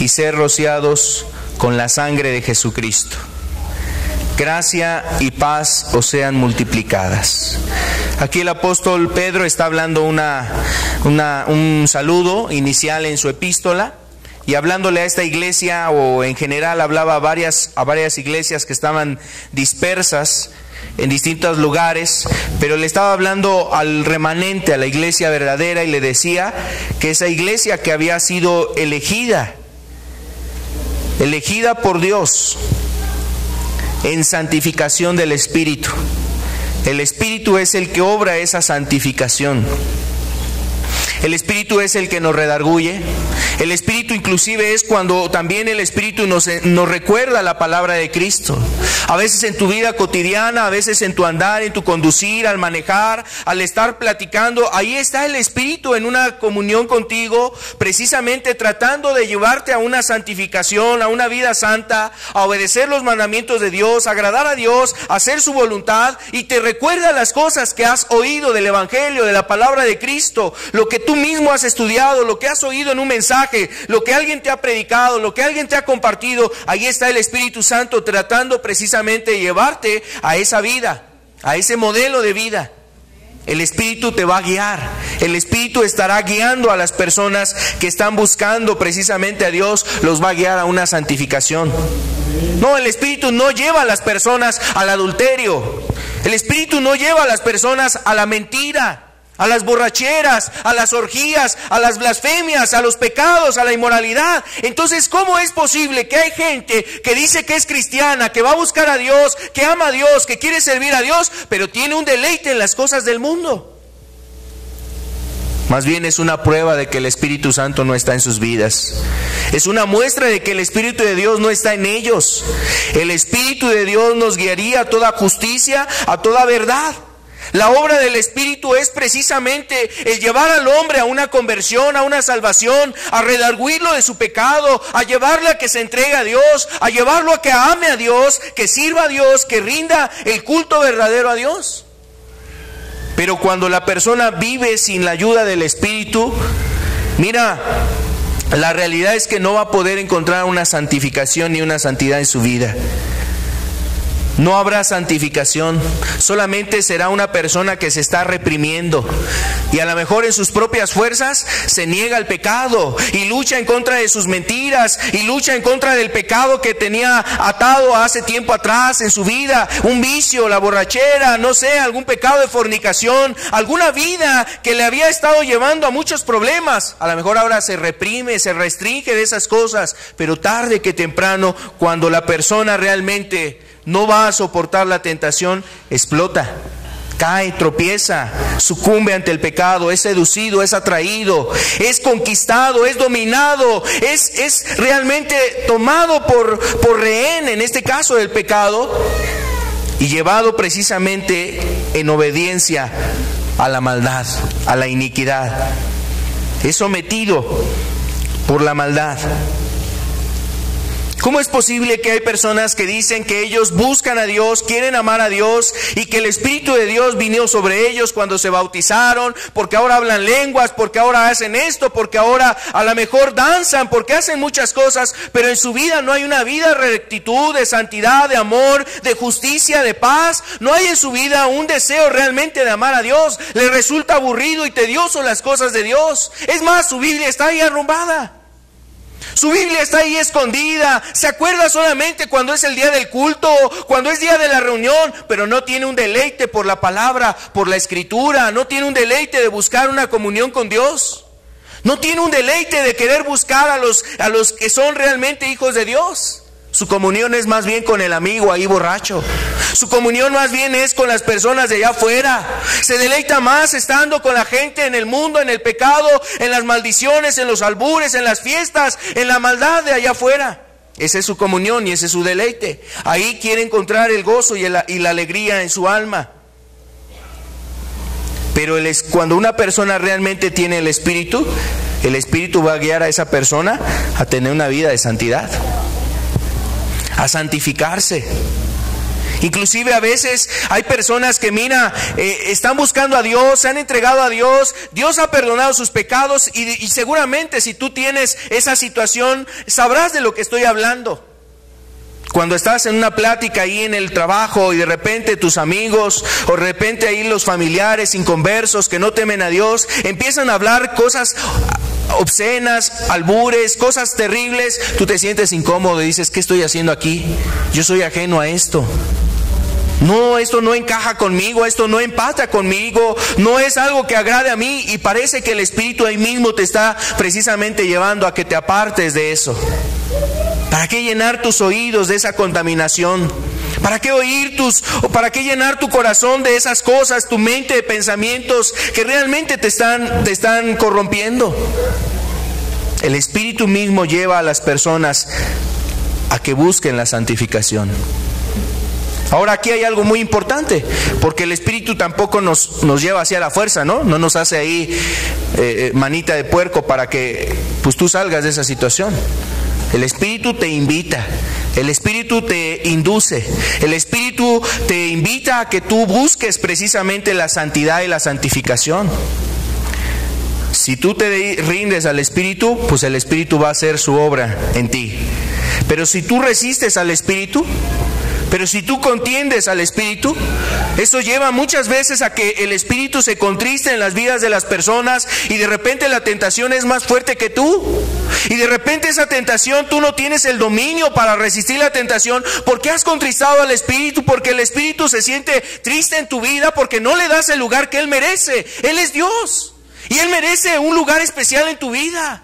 y ser rociados con la sangre de Jesucristo. Gracia y paz os sean multiplicadas. Aquí el apóstol Pedro está hablando un saludo inicial en su epístola, y hablándole a esta iglesia, o en general hablaba a varias iglesias que estaban dispersas en distintos lugares, pero le estaba hablando al remanente, a la iglesia verdadera, y le decía que esa iglesia que había sido elegida por Dios en santificación del Espíritu. El Espíritu es el que obra esa santificación. El Espíritu es el que nos redarguye. El Espíritu inclusive es cuando también el Espíritu nos recuerda la palabra de Cristo. A veces en tu vida cotidiana, a veces en tu andar, en tu conducir, al manejar, al estar platicando, ahí está el Espíritu en una comunión contigo, precisamente tratando de llevarte a una santificación, a una vida santa, a obedecer los mandamientos de Dios, a agradar a Dios, a hacer su voluntad, y te recuerda las cosas que has oído del Evangelio, de la palabra de Cristo, lo que tú mismo has estudiado, lo que has oído en un mensaje, lo que alguien te ha predicado, lo que alguien te ha compartido. Ahí está el Espíritu Santo tratando precisamente de llevarte a esa vida, a ese modelo de vida. El Espíritu te va a guiar. El Espíritu estará guiando a las personas que están buscando precisamente a Dios, los va a guiar a una santificación. No, el Espíritu no lleva a las personas al adulterio. El Espíritu no lleva a las personas a la mentira, a las borracheras, a las orgías, a las blasfemias, a los pecados, a la inmoralidad. Entonces, ¿cómo es posible que hay gente que dice que es cristiana, que va a buscar a Dios, que ama a Dios, que quiere servir a Dios, pero tiene un deleite en las cosas del mundo? Más bien es una prueba de que el Espíritu Santo no está en sus vidas. Es una muestra de que el Espíritu de Dios no está en ellos. El Espíritu de Dios nos guiaría a toda justicia, a toda verdad. La obra del Espíritu es precisamente el llevar al hombre a una conversión, a una salvación, a redarguirlo de su pecado, a llevarle a que se entregue a Dios, a llevarlo a que ame a Dios, que sirva a Dios, que rinda el culto verdadero a Dios. Pero cuando la persona vive sin la ayuda del Espíritu, mira, la realidad es que no va a poder encontrar una santificación ni una santidad en su vida. No habrá santificación, solamente será una persona que se está reprimiendo y a lo mejor en sus propias fuerzas se niega al pecado y lucha en contra de sus mentiras y lucha en contra del pecado que tenía atado hace tiempo atrás en su vida, un vicio, la borrachera, no sé, algún pecado de fornicación, alguna vida que le había estado llevando a muchos problemas. A lo mejor ahora se reprime, se restringe de esas cosas, pero tarde que temprano, cuando la persona realmente no va a soportar la tentación, explota, cae, tropieza, sucumbe ante el pecado, es seducido, es atraído, es conquistado, es dominado, es realmente tomado por rehén, en este caso del pecado, y llevado precisamente en obediencia a la maldad, a la iniquidad. Es sometido por la maldad. ¿Cómo es posible que hay personas que dicen que ellos buscan a Dios, quieren amar a Dios y que el Espíritu de Dios vino sobre ellos cuando se bautizaron, porque ahora hablan lenguas, porque ahora hacen esto, porque ahora a lo mejor danzan, porque hacen muchas cosas, pero en su vida no hay una vida de rectitud, de santidad, de amor, de justicia, de paz? No hay en su vida un deseo realmente de amar a Dios. Les resulta aburrido y tedioso las cosas de Dios. Es más, su Biblia está ahí arrumbada. Su Biblia está ahí escondida. Se acuerda solamente cuando es el día del culto, cuando es día de la reunión, pero no tiene un deleite por la palabra, por la escritura. No tiene un deleite de buscar una comunión con Dios. No tiene un deleite de querer buscar a los que son realmente hijos de Dios. Su comunión es más bien con el amigo ahí borracho. Su comunión más bien es con las personas de allá afuera. Se deleita más estando con la gente en el mundo, en el pecado, en las maldiciones, en los albures, en las fiestas, en la maldad de allá afuera. Esa es su comunión y ese es su deleite. Ahí quiere encontrar el gozo y la alegría en su alma. Pero cuando una persona realmente tiene el Espíritu va a guiar a esa persona a tener una vida de santidad, a santificarse. Inclusive a veces hay personas que están buscando a Dios, se han entregado a Dios, Dios ha perdonado sus pecados y seguramente si tú tienes esa situación sabrás de lo que estoy hablando. Cuando estás en una plática ahí en el trabajo y de repente tus amigos o de repente ahí los familiares inconversos que no temen a Dios empiezan a hablar cosas obscenas, albures, cosas terribles, tú te sientes incómodo y dices, ¿qué estoy haciendo aquí? Yo soy ajeno a esto. No, esto no encaja conmigo, esto no empata conmigo, no es algo que agrade a mí, y parece que el Espíritu ahí mismo te está precisamente llevando a que te apartes de eso. ¿Para qué llenar tus oídos de esa contaminación? ¿Para qué para qué llenar tu corazón de esas cosas, tu mente de pensamientos que realmente te están corrompiendo? El Espíritu mismo lleva a las personas a que busquen la santificación. Ahora aquí hay algo muy importante, porque el Espíritu tampoco nos lleva hacia la fuerza, ¿no? No nos hace ahí manita de puerco para que pues tú salgas de esa situación. El Espíritu te invita, el Espíritu te induce, el Espíritu te invita a que tú busques precisamente la santidad y la santificación. Si tú te rindes al Espíritu, pues el Espíritu va a hacer su obra en ti. Pero si tú resistes al Espíritu, pero si tú contiendes al Espíritu, eso lleva muchas veces a que el Espíritu se contriste en las vidas de las personas y de repente la tentación es más fuerte que tú. Y de repente esa tentación, tú no tienes el dominio para resistir la tentación porque has contristado al Espíritu, porque el Espíritu se siente triste en tu vida, porque no le das el lugar que Él merece. Él es Dios y Él merece un lugar especial en tu vida.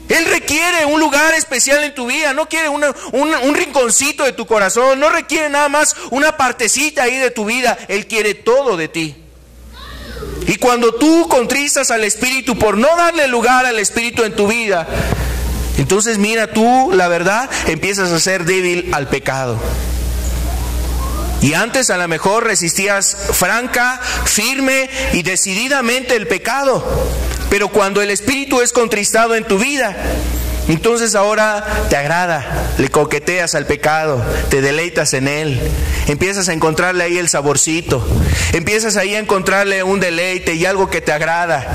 Él requiere un lugar especial en tu vida, no quiere un rinconcito de tu corazón, no requiere nada más una partecita ahí de tu vida, Él quiere todo de ti. Y cuando tú contristas al Espíritu por no darle lugar al Espíritu en tu vida, entonces mira, tú, la verdad, empiezas a ser débil al pecado. Y antes a lo mejor resistías franca, firme y decididamente el pecado. Pero cuando el Espíritu es contristado en tu vida, Entonces ahora te agrada, le coqueteas al pecado, te deleitas en él, empiezas a encontrarle ahí el saborcito, empiezas ahí a encontrarle un deleite y algo que te agrada.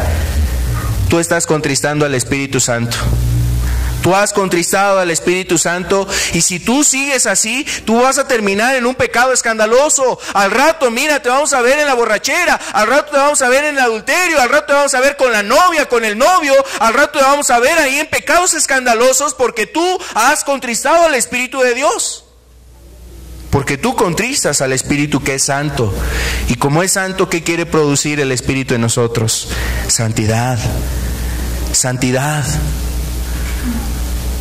Tú estás contristando al Espíritu Santo. Tú has contristado al Espíritu Santo, y si tú sigues así, tú vas a terminar en un pecado escandaloso. Al rato, mira, te vamos a ver en la borrachera, al rato te vamos a ver en el adulterio, al rato te vamos a ver con la novia, con el novio, al rato te vamos a ver ahí en pecados escandalosos, porque tú has contristado al Espíritu de Dios. Porque tú contristas al Espíritu que es santo. Y como es santo, ¿qué quiere producir el Espíritu en nosotros? Santidad. Santidad.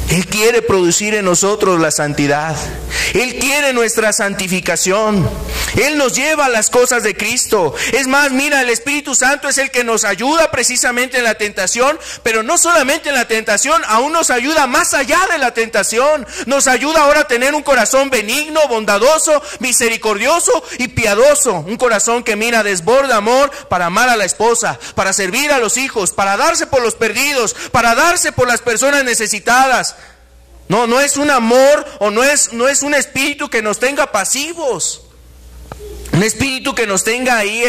Él quiere producir en nosotros la santidad. Él quiere nuestra santificación. Él nos lleva a las cosas de Cristo. Es más, mira, el Espíritu Santo es el que nos ayuda precisamente en la tentación, pero no solamente en la tentación, aún nos ayuda más allá de la tentación. Nos ayuda ahora a tener un corazón benigno, bondadoso, misericordioso y piadoso. Un corazón que, mira, desborda amor para amar a la esposa, para servir a los hijos, para darse por los perdidos, para darse por las personas necesitadas. No es un amor, o no es un espíritu que nos tenga pasivos. Un espíritu que nos tenga ahí,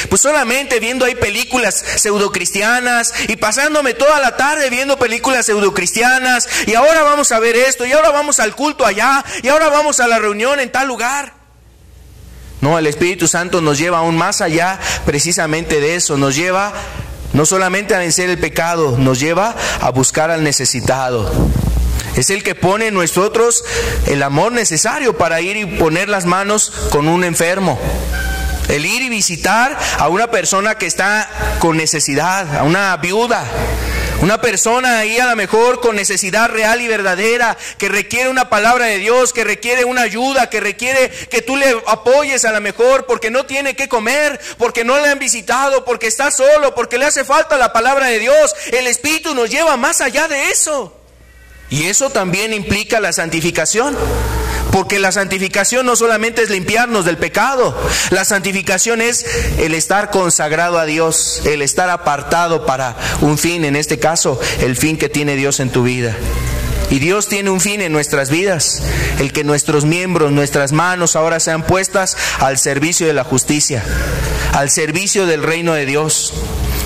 pues solamente viendo ahí películas pseudocristianas y pasándome toda la tarde viendo películas pseudocristianas, y ahora vamos a ver esto, y ahora vamos al culto allá, y ahora vamos a la reunión en tal lugar. No, el Espíritu Santo nos lleva aún más allá precisamente de eso. Nos lleva no solamente a vencer el pecado, nos lleva a buscar al necesitado. Es el que pone en nosotros el amor necesario para ir y poner las manos con un enfermo. El ir y visitar a una persona que está con necesidad, a una viuda. Una persona ahí a lo mejor con necesidad real y verdadera, que requiere una palabra de Dios, que requiere una ayuda, que requiere que tú le apoyes a lo mejor porque no tiene qué comer, porque no le han visitado, porque está solo, porque le hace falta la palabra de Dios. El Espíritu nos lleva más allá de eso. Y eso también implica la santificación. Porque la santificación no solamente es limpiarnos del pecado. La santificación es el estar consagrado a Dios, el estar apartado para un fin, en este caso, el fin que tiene Dios en tu vida. Y Dios tiene un fin en nuestras vidas, el que nuestros miembros, nuestras manos ahora sean puestas al servicio de la justicia, al servicio del reino de Dios.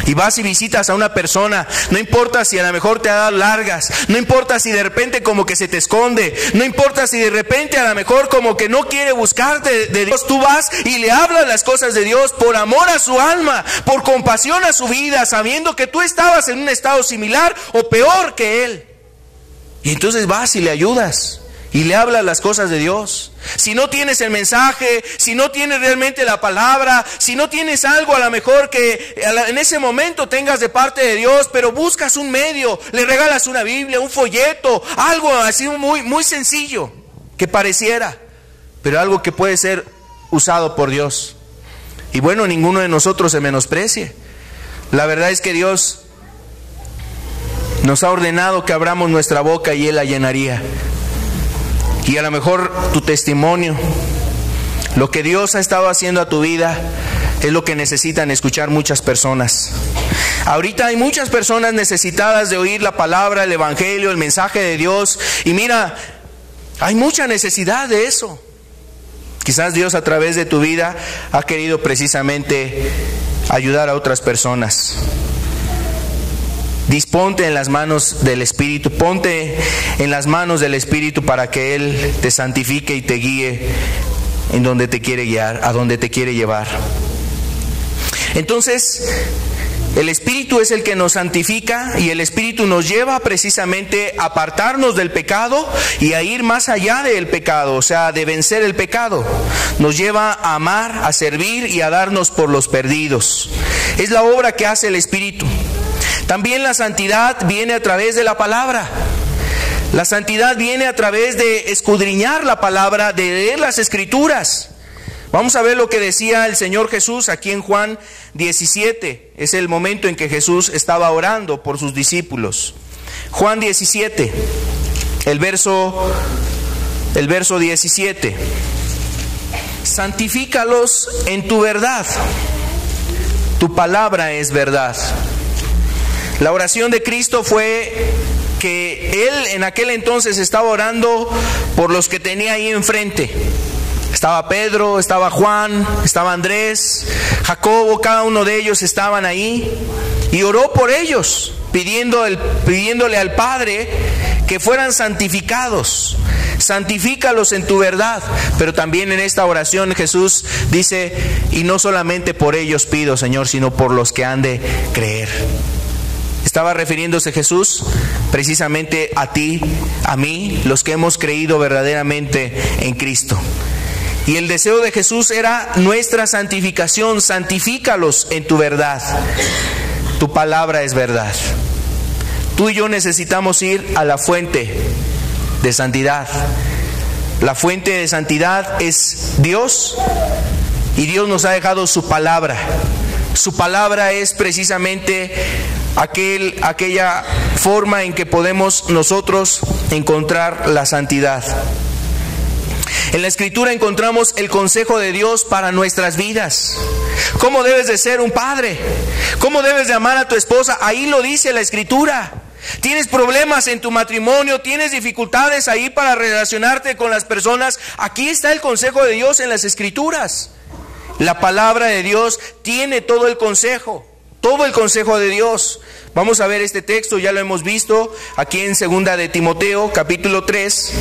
Y vas y visitas a una persona, no importa si a lo mejor te ha dado largas, no importa si de repente como que se te esconde, no importa si de repente a lo mejor como que no quiere buscarte de Dios, tú vas y le hablas las cosas de Dios por amor a su alma, por compasión a su vida, sabiendo que tú estabas en un estado similar o peor que él. Y entonces vas y le ayudas y le hablas las cosas de Dios. Si no tienes el mensaje, si no tienes realmente la palabra, si no tienes algo a lo mejor que en ese momento tengas de parte de Dios, pero buscas un medio, le regalas una Biblia, un folleto, algo así muy sencillo que pareciera, pero algo que puede ser usado por Dios. Y bueno, ninguno de nosotros se menosprecie. La verdad es que Dios nos ha ordenado que abramos nuestra boca y Él la llenaría. Y a lo mejor tu testimonio, lo que Dios ha estado haciendo a tu vida, es lo que necesitan escuchar muchas personas. Ahorita hay muchas personas necesitadas de oír la palabra, el evangelio, el mensaje de Dios. Y mira, hay mucha necesidad de eso. Quizás Dios a través de tu vida ha querido precisamente ayudar a otras personas. Disponte en las manos del Espíritu, ponte en las manos del Espíritu para que Él te santifique y te guíe en donde te quiere guiar, a donde te quiere llevar. Entonces, el Espíritu es el que nos santifica, y el Espíritu nos lleva precisamente a apartarnos del pecado y a ir más allá del pecado, o sea, de vencer el pecado. Nos lleva a amar, a servir y a darnos por los perdidos. Es la obra que hace el Espíritu. También la santidad viene a través de la palabra. La santidad viene a través de escudriñar la palabra, de leer las Escrituras. Vamos a ver lo que decía el Señor Jesús aquí en Juan 17. Es el momento en que Jesús estaba orando por sus discípulos. Juan 17, el verso 17. Santifícalos en tu verdad. Tu palabra es verdad. La oración de Cristo fue que él en aquel entonces estaba orando por los que tenía ahí enfrente. Estaba Pedro, estaba Juan, estaba Andrés, Jacobo, cada uno de ellos estaban ahí. Y oró por ellos, pidiéndole al Padre que fueran santificados. Santifícalos en tu verdad. Pero también en esta oración Jesús dice: y no solamente por ellos pido, Señor, sino por los que han de creer. Estaba refiriéndose Jesús precisamente a ti, a mí, los que hemos creído verdaderamente en Cristo. Y el deseo de Jesús era nuestra santificación. Santifícalos en tu verdad. Tu palabra es verdad. Tú y yo necesitamos ir a la fuente de santidad. La fuente de santidad es Dios, y Dios nos ha dejado su palabra. Su palabra es precisamente aquella forma en que podemos nosotros encontrar la santidad. En la Escritura encontramos el consejo de Dios para nuestras vidas. ¿Cómo debes de ser un padre? ¿Cómo debes de amar a tu esposa? Ahí lo dice la Escritura. ¿Tienes problemas en tu matrimonio? ¿Tienes dificultades ahí para relacionarte con las personas? Aquí está el consejo de Dios en las Escrituras. La palabra de Dios tiene todo el consejo de Dios. Vamos a ver este texto, ya lo hemos visto aquí en 2 de Timoteo, capítulo 3.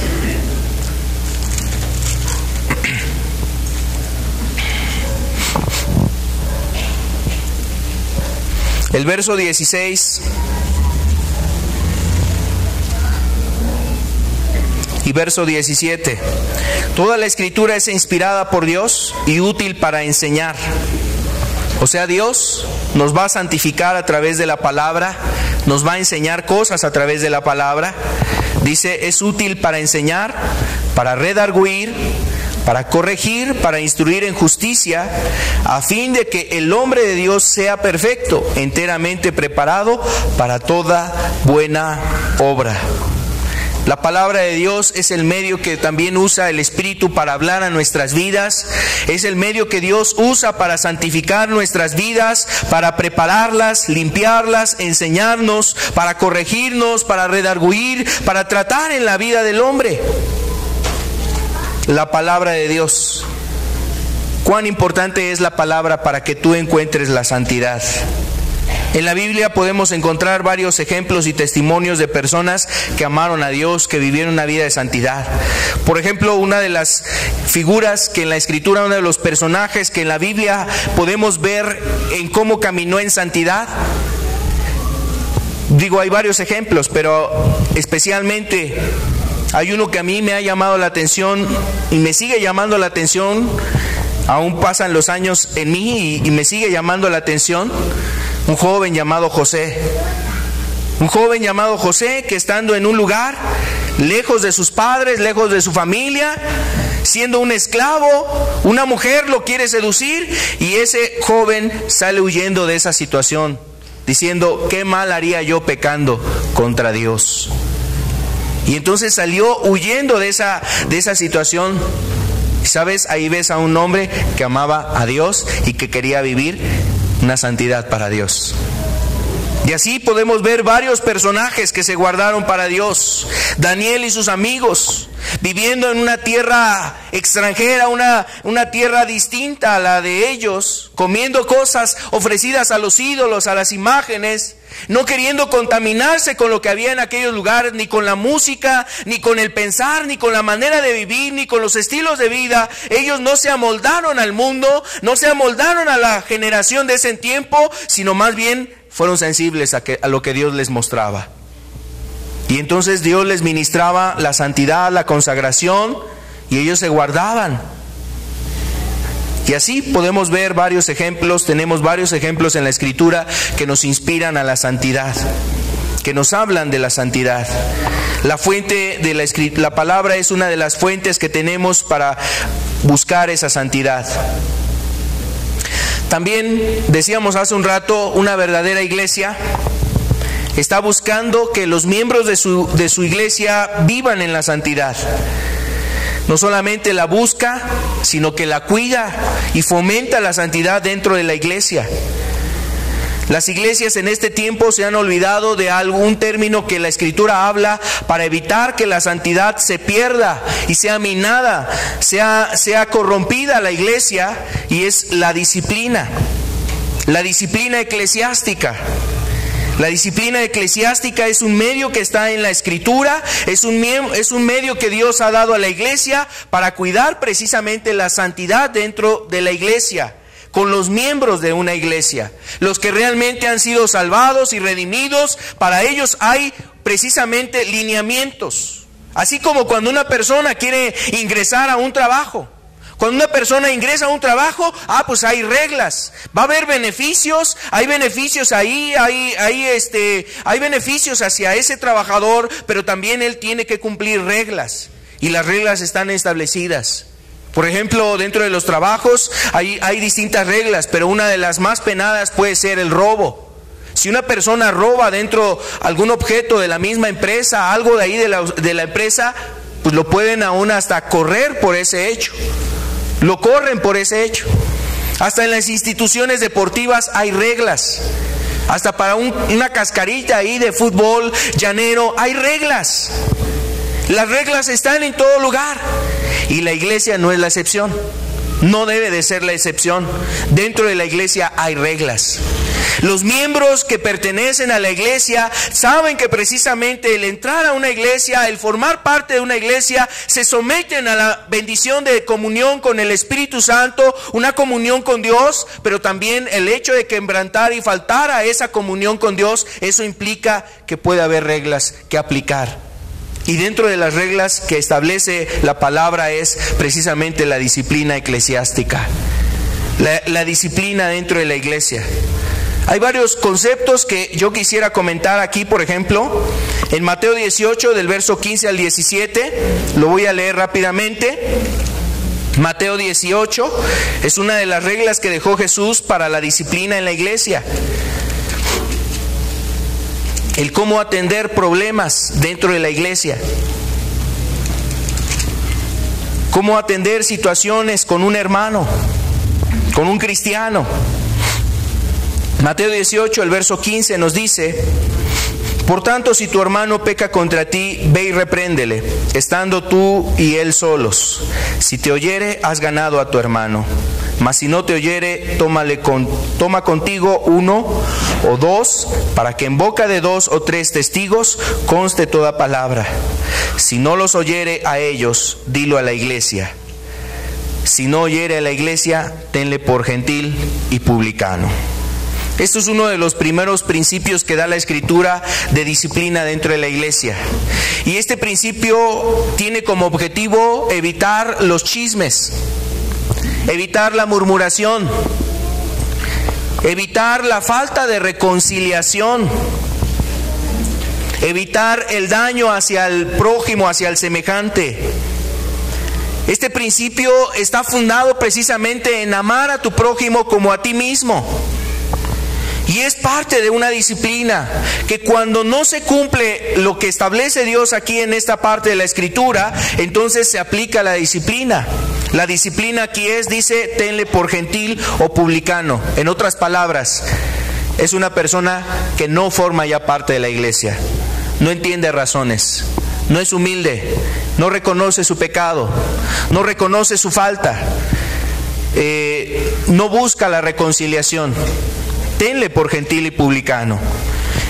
El verso 16 y verso 17. Toda la Escritura es inspirada por Dios y útil para enseñar. O sea, Dios nos va a santificar a través de la palabra, nos va a enseñar cosas a través de la palabra. Dice, es útil para enseñar, para redarguir, para corregir, para instruir en justicia, a fin de que el hombre de Dios sea perfecto, enteramente preparado para toda buena obra. La palabra de Dios es el medio que también usa el Espíritu para hablar a nuestras vidas. Es el medio que Dios usa para santificar nuestras vidas, para prepararlas, limpiarlas, enseñarnos, para corregirnos, para redarguir, para tratar en la vida del hombre. La palabra de Dios. Cuán importante es la palabra para que tú encuentres la santidad. En la Biblia podemos encontrar varios ejemplos y testimonios de personas que amaron a Dios, que vivieron una vida de santidad. Por ejemplo, una de las figuras que en la Escritura, uno de los personajes que en la Biblia podemos ver en cómo caminó en santidad. Digo, hay varios ejemplos, pero especialmente hay uno que a mí me ha llamado la atención y me sigue llamando la atención. Aún pasan los años en mí y me sigue llamando la atención. Un joven llamado José. Un joven llamado José que estando en un lugar, lejos de sus padres, lejos de su familia, siendo un esclavo, una mujer lo quiere seducir y ese joven sale huyendo de esa situación, diciendo, ¿qué mal haría yo pecando contra Dios? Y entonces salió huyendo de esa situación. ¿Sabes? Ahí ves a un hombre que amaba a Dios y que quería vivir una santidad para Dios. Y así podemos ver varios personajes que se guardaron para Dios. Daniel y sus amigos, viviendo en una tierra extranjera, una tierra distinta a la de ellos, comiendo cosas ofrecidas a los ídolos, a las imágenes, no queriendo contaminarse con lo que había en aquellos lugares, ni con la música, ni con el pensar, ni con la manera de vivir, ni con los estilos de vida. Ellos no se amoldaron al mundo, no se amoldaron a la generación de ese tiempo, sino más bien fueron sensibles a lo que Dios les mostraba. Y entonces Dios les ministraba la santidad, la consagración, y ellos se guardaban. Y así podemos ver varios ejemplos, tenemos varios ejemplos en la Escritura que nos inspiran a la santidad, que nos hablan de la santidad. La fuente de la palabra es una de las fuentes que tenemos para buscar esa santidad. También decíamos hace un rato, una verdadera iglesia está buscando que los miembros de su iglesia vivan en la santidad. No solamente la busca, sino que la cuida y fomenta la santidad dentro de la iglesia. Las iglesias en este tiempo se han olvidado de algún término que la Escritura habla para evitar que la santidad se pierda y sea minada, sea corrompida la iglesia, y es la disciplina eclesiástica. La disciplina eclesiástica es un medio que está en la Escritura, es un medio que Dios ha dado a la iglesia para cuidar precisamente la santidad dentro de la iglesia, con los miembros de una iglesia, los que realmente han sido salvados y redimidos. Para ellos hay precisamente lineamientos, así como cuando una persona quiere ingresar a un trabajo. Cuando una persona ingresa a un trabajo, pues hay reglas, va a haber beneficios, hay beneficios ahí, hay beneficios hacia ese trabajador, pero también él tiene que cumplir reglas, y las reglas están establecidas. Por ejemplo, dentro de los trabajos hay distintas reglas, pero una de las más penadas puede ser el robo. Si una persona roba dentro algún objeto de la misma empresa, algo de ahí de la empresa, pues lo pueden aún hasta correr por ese hecho. Lo corren por ese hecho. Hasta en las instituciones deportivas hay reglas. Hasta para una cascarita ahí de fútbol llanero hay reglas. Las reglas están en todo lugar. Y la iglesia no es la excepción. No debe de ser la excepción. Dentro de la iglesia hay reglas. Los miembros que pertenecen a la iglesia saben que precisamente el entrar a una iglesia, el formar parte de una iglesia, se someten a la bendición de comunión con el Espíritu Santo, una comunión con Dios, pero también el hecho de quebrantar y faltar a esa comunión con Dios, eso implica que puede haber reglas que aplicar. Y dentro de las reglas que establece la palabra es precisamente la disciplina eclesiástica, la disciplina dentro de la iglesia. Hay varios conceptos que yo quisiera comentar aquí. Por ejemplo, en Mateo 18, del verso 15 al 17, lo voy a leer rápidamente. Mateo 18 es una de las reglas que dejó Jesús para la disciplina en la iglesia. El cómo atender problemas dentro de la iglesia. Cómo atender situaciones con un hermano, con un cristiano. Mateo 18, el verso 15 nos dice: por tanto, si tu hermano peca contra ti, ve y repréndele, estando tú y él solos. Si te oyere, has ganado a tu hermano. Mas si no te oyere, toma contigo uno o dos, para que en boca de 2 o 3 testigos conste toda palabra. Si no los oyere a ellos, dilo a la iglesia. Si no oyere a la iglesia, tenle por gentil y publicano. Esto es uno de los primeros principios que da la Escritura de disciplina dentro de la iglesia. Y este principio tiene como objetivo evitar los chismes, evitar la murmuración, evitar la falta de reconciliación, evitar el daño hacia el prójimo, hacia el semejante. Este principio está fundado precisamente en amar a tu prójimo como a ti mismo. Y es parte de una disciplina que cuando no se cumple lo que establece Dios aquí en esta parte de la Escritura, entonces se aplica la disciplina. La disciplina aquí dice, tenle por gentil o publicano. En otras palabras, es una persona que no forma ya parte de la iglesia, no entiende razones, no es humilde, no reconoce su pecado, no reconoce su falta, no busca la reconciliación. Tenle por gentil y publicano.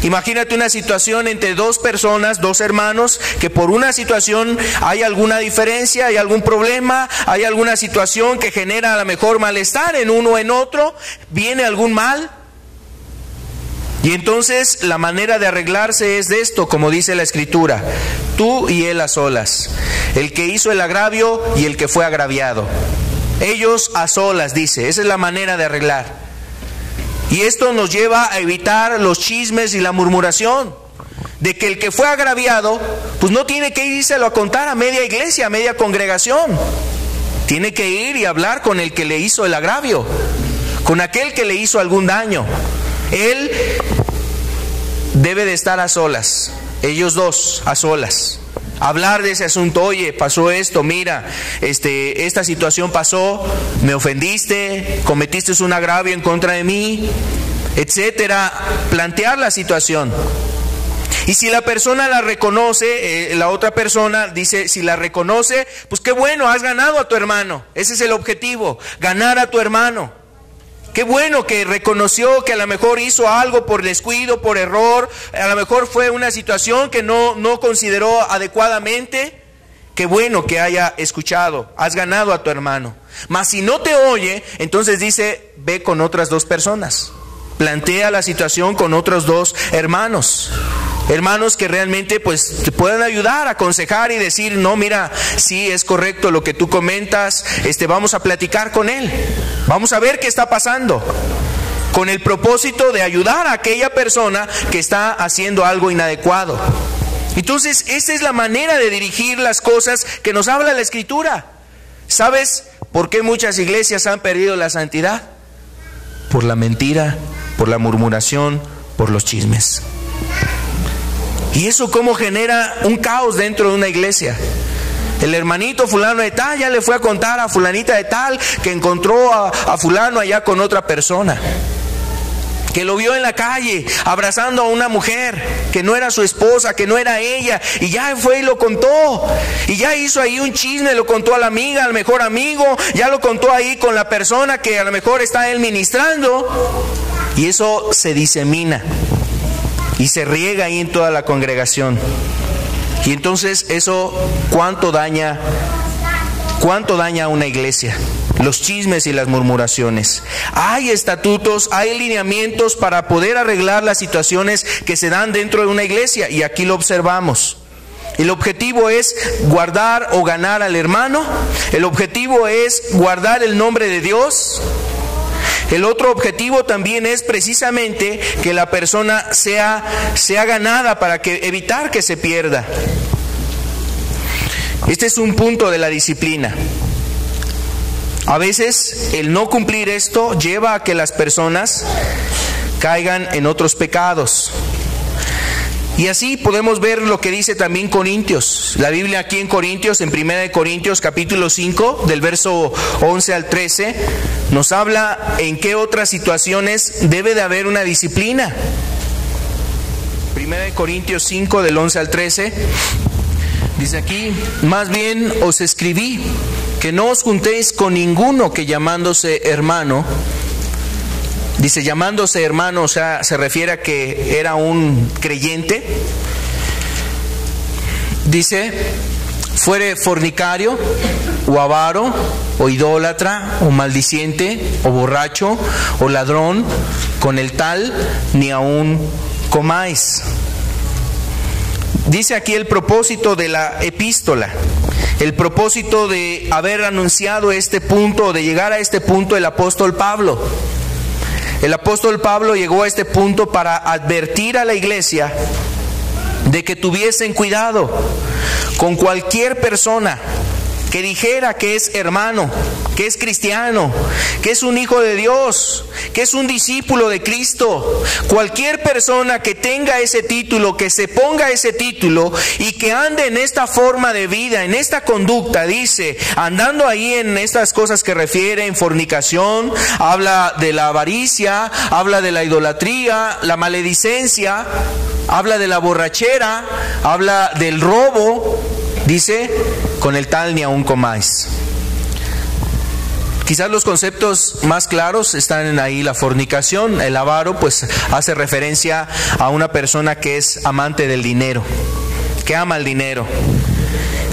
Imagínate una situación entre dos personas, dos hermanos, que por una situación hay alguna diferencia, hay algún problema, hay alguna situación que genera a lo mejor malestar en uno o en otro, viene algún mal. Y entonces la manera de arreglarse es de esto, como dice la Escritura: tú y él a solas, el que hizo el agravio y el que fue agraviado. Ellos a solas, dice, esa es la manera de arreglar. Y esto nos lleva a evitar los chismes y la murmuración, de que el que fue agraviado, pues no tiene que írselo a contar a media iglesia, a media congregación. Tiene que ir y hablar con el que le hizo el agravio, con aquel que le hizo algún daño. Él debe de estar a solas, ellos dos a solas. Hablar de ese asunto: oye, pasó esto, mira, esta situación pasó, me ofendiste, cometiste un agravio en contra de mí. etcétera, plantear la situación. Y si la persona la reconoce, la otra persona dice, si la reconoce, pues qué bueno, has ganado a tu hermano. Ese es el objetivo, ganar a tu hermano. Qué bueno que reconoció que a lo mejor hizo algo por descuido, por error, a lo mejor fue una situación que no consideró adecuadamente. Qué bueno que haya escuchado, has ganado a tu hermano. Mas si no te oye, entonces dice, ve con otras dos personas. Plantea la situación con otros dos hermanos. Hermanos que realmente pues te puedan ayudar, aconsejar y decir, no, mira, sí es correcto lo que tú comentas, vamos a platicar con él. Vamos a ver qué está pasando. Con el propósito de ayudar a aquella persona que está haciendo algo inadecuado. Entonces, esa es la manera de dirigir las cosas que nos habla la Escritura. ¿Sabes por qué muchas iglesias han perdido la santidad? Por la mentira, por la murmuración, por los chismes. ¿Y eso cómo genera un caos dentro de una iglesia? El hermanito fulano de tal ya le fue a contar a fulanita de tal que encontró a fulano allá con otra persona, que lo vio en la calle abrazando a una mujer que no era su esposa, que no era ella, y ya fue y lo contó, y ya hizo ahí un chisme, lo contó a la amiga, al mejor amigo, ya lo contó ahí con la persona que a lo mejor está él ministrando, y eso se disemina y se riega ahí en toda la congregación. Y entonces eso cuánto daña a una iglesia. Los chismes y las murmuraciones. Hay estatutos, hay lineamientos para poder arreglar las situaciones que se dan dentro de una iglesia, y aquí lo observamos. El objetivo es guardar o ganar al hermano. El objetivo es guardar el nombre de Dios. El otro objetivo también es precisamente que la persona sea ganada para evitar que se pierda. Este es un punto de la disciplina. A veces el no cumplir esto lleva a que las personas caigan en otros pecados. Y así podemos ver lo que dice también Corintios. La Biblia aquí en Corintios, en 1 Corintios capítulo 5, del verso 11 al 13, nos habla en qué otras situaciones debe de haber una disciplina. 1 Corintios 5, del 11 al 13, dice aquí, más bien os escribí que no os juntéis con ninguno que llamándose hermano. Dice llamándose hermano, o sea, se refiere a que era un creyente. Dice, fuere fornicario, o avaro, o idólatra, o maldiciente, o borracho, o ladrón, con el tal ni aun comáis. Dice aquí el propósito de la epístola, el propósito de haber anunciado este punto, de llegar a este punto el apóstol Pablo. El apóstol Pablo llegó a este punto para advertir a la iglesia de que tuviesen cuidado con cualquier persona que dijera que es hermano, que es cristiano, que es un hijo de Dios, que es un discípulo de Cristo. Cualquier persona que tenga ese título, que se ponga ese título y que ande en esta forma de vida, en esta conducta, dice, andando ahí en estas cosas que refiere, en fornicación, habla de la avaricia, habla de la idolatría, la maledicencia, habla de la borrachera, habla del robo. Dice, con el tal ni aun comáis. Quizás los conceptos más claros están ahí: la fornicación, el avaro, pues hace referencia a una persona que es amante del dinero, que ama el dinero.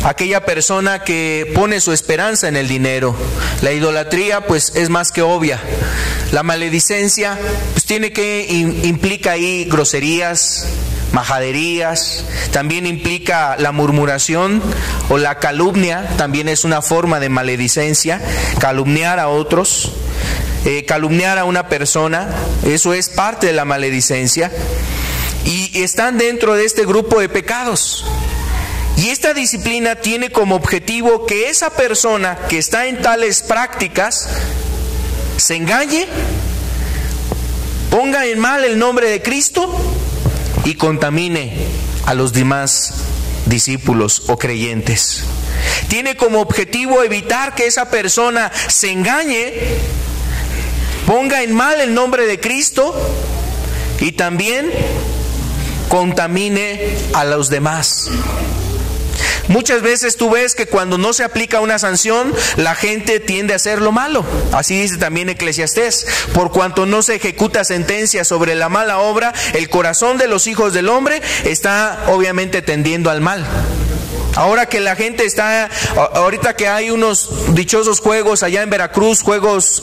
Aquella persona que pone su esperanza en el dinero. La idolatría, pues es más que obvia. La maledicencia, pues implica ahí groserías, majaderías. También implica la murmuración o la calumnia, también es una forma de maledicencia, calumniar a otros, calumniar a una persona, eso es parte de la maledicencia, y están dentro de este grupo de pecados. Y esta disciplina tiene como objetivo que esa persona que está en tales prácticas se engañe, ponga en mal el nombre de Cristo y contamine a los demás discípulos o creyentes. Tiene como objetivo evitar que esa persona se engañe, ponga en mal el nombre de Cristo y también contamine a los demás. Muchas veces tú ves que cuando no se aplica una sanción, la gente tiende a hacer lo malo. Así dice también Eclesiastés: por cuanto no se ejecuta sentencia sobre la mala obra, el corazón de los hijos del hombre está obviamente tendiendo al mal. Ahora que la gente ahorita que hay unos dichosos juegos allá en Veracruz, juegos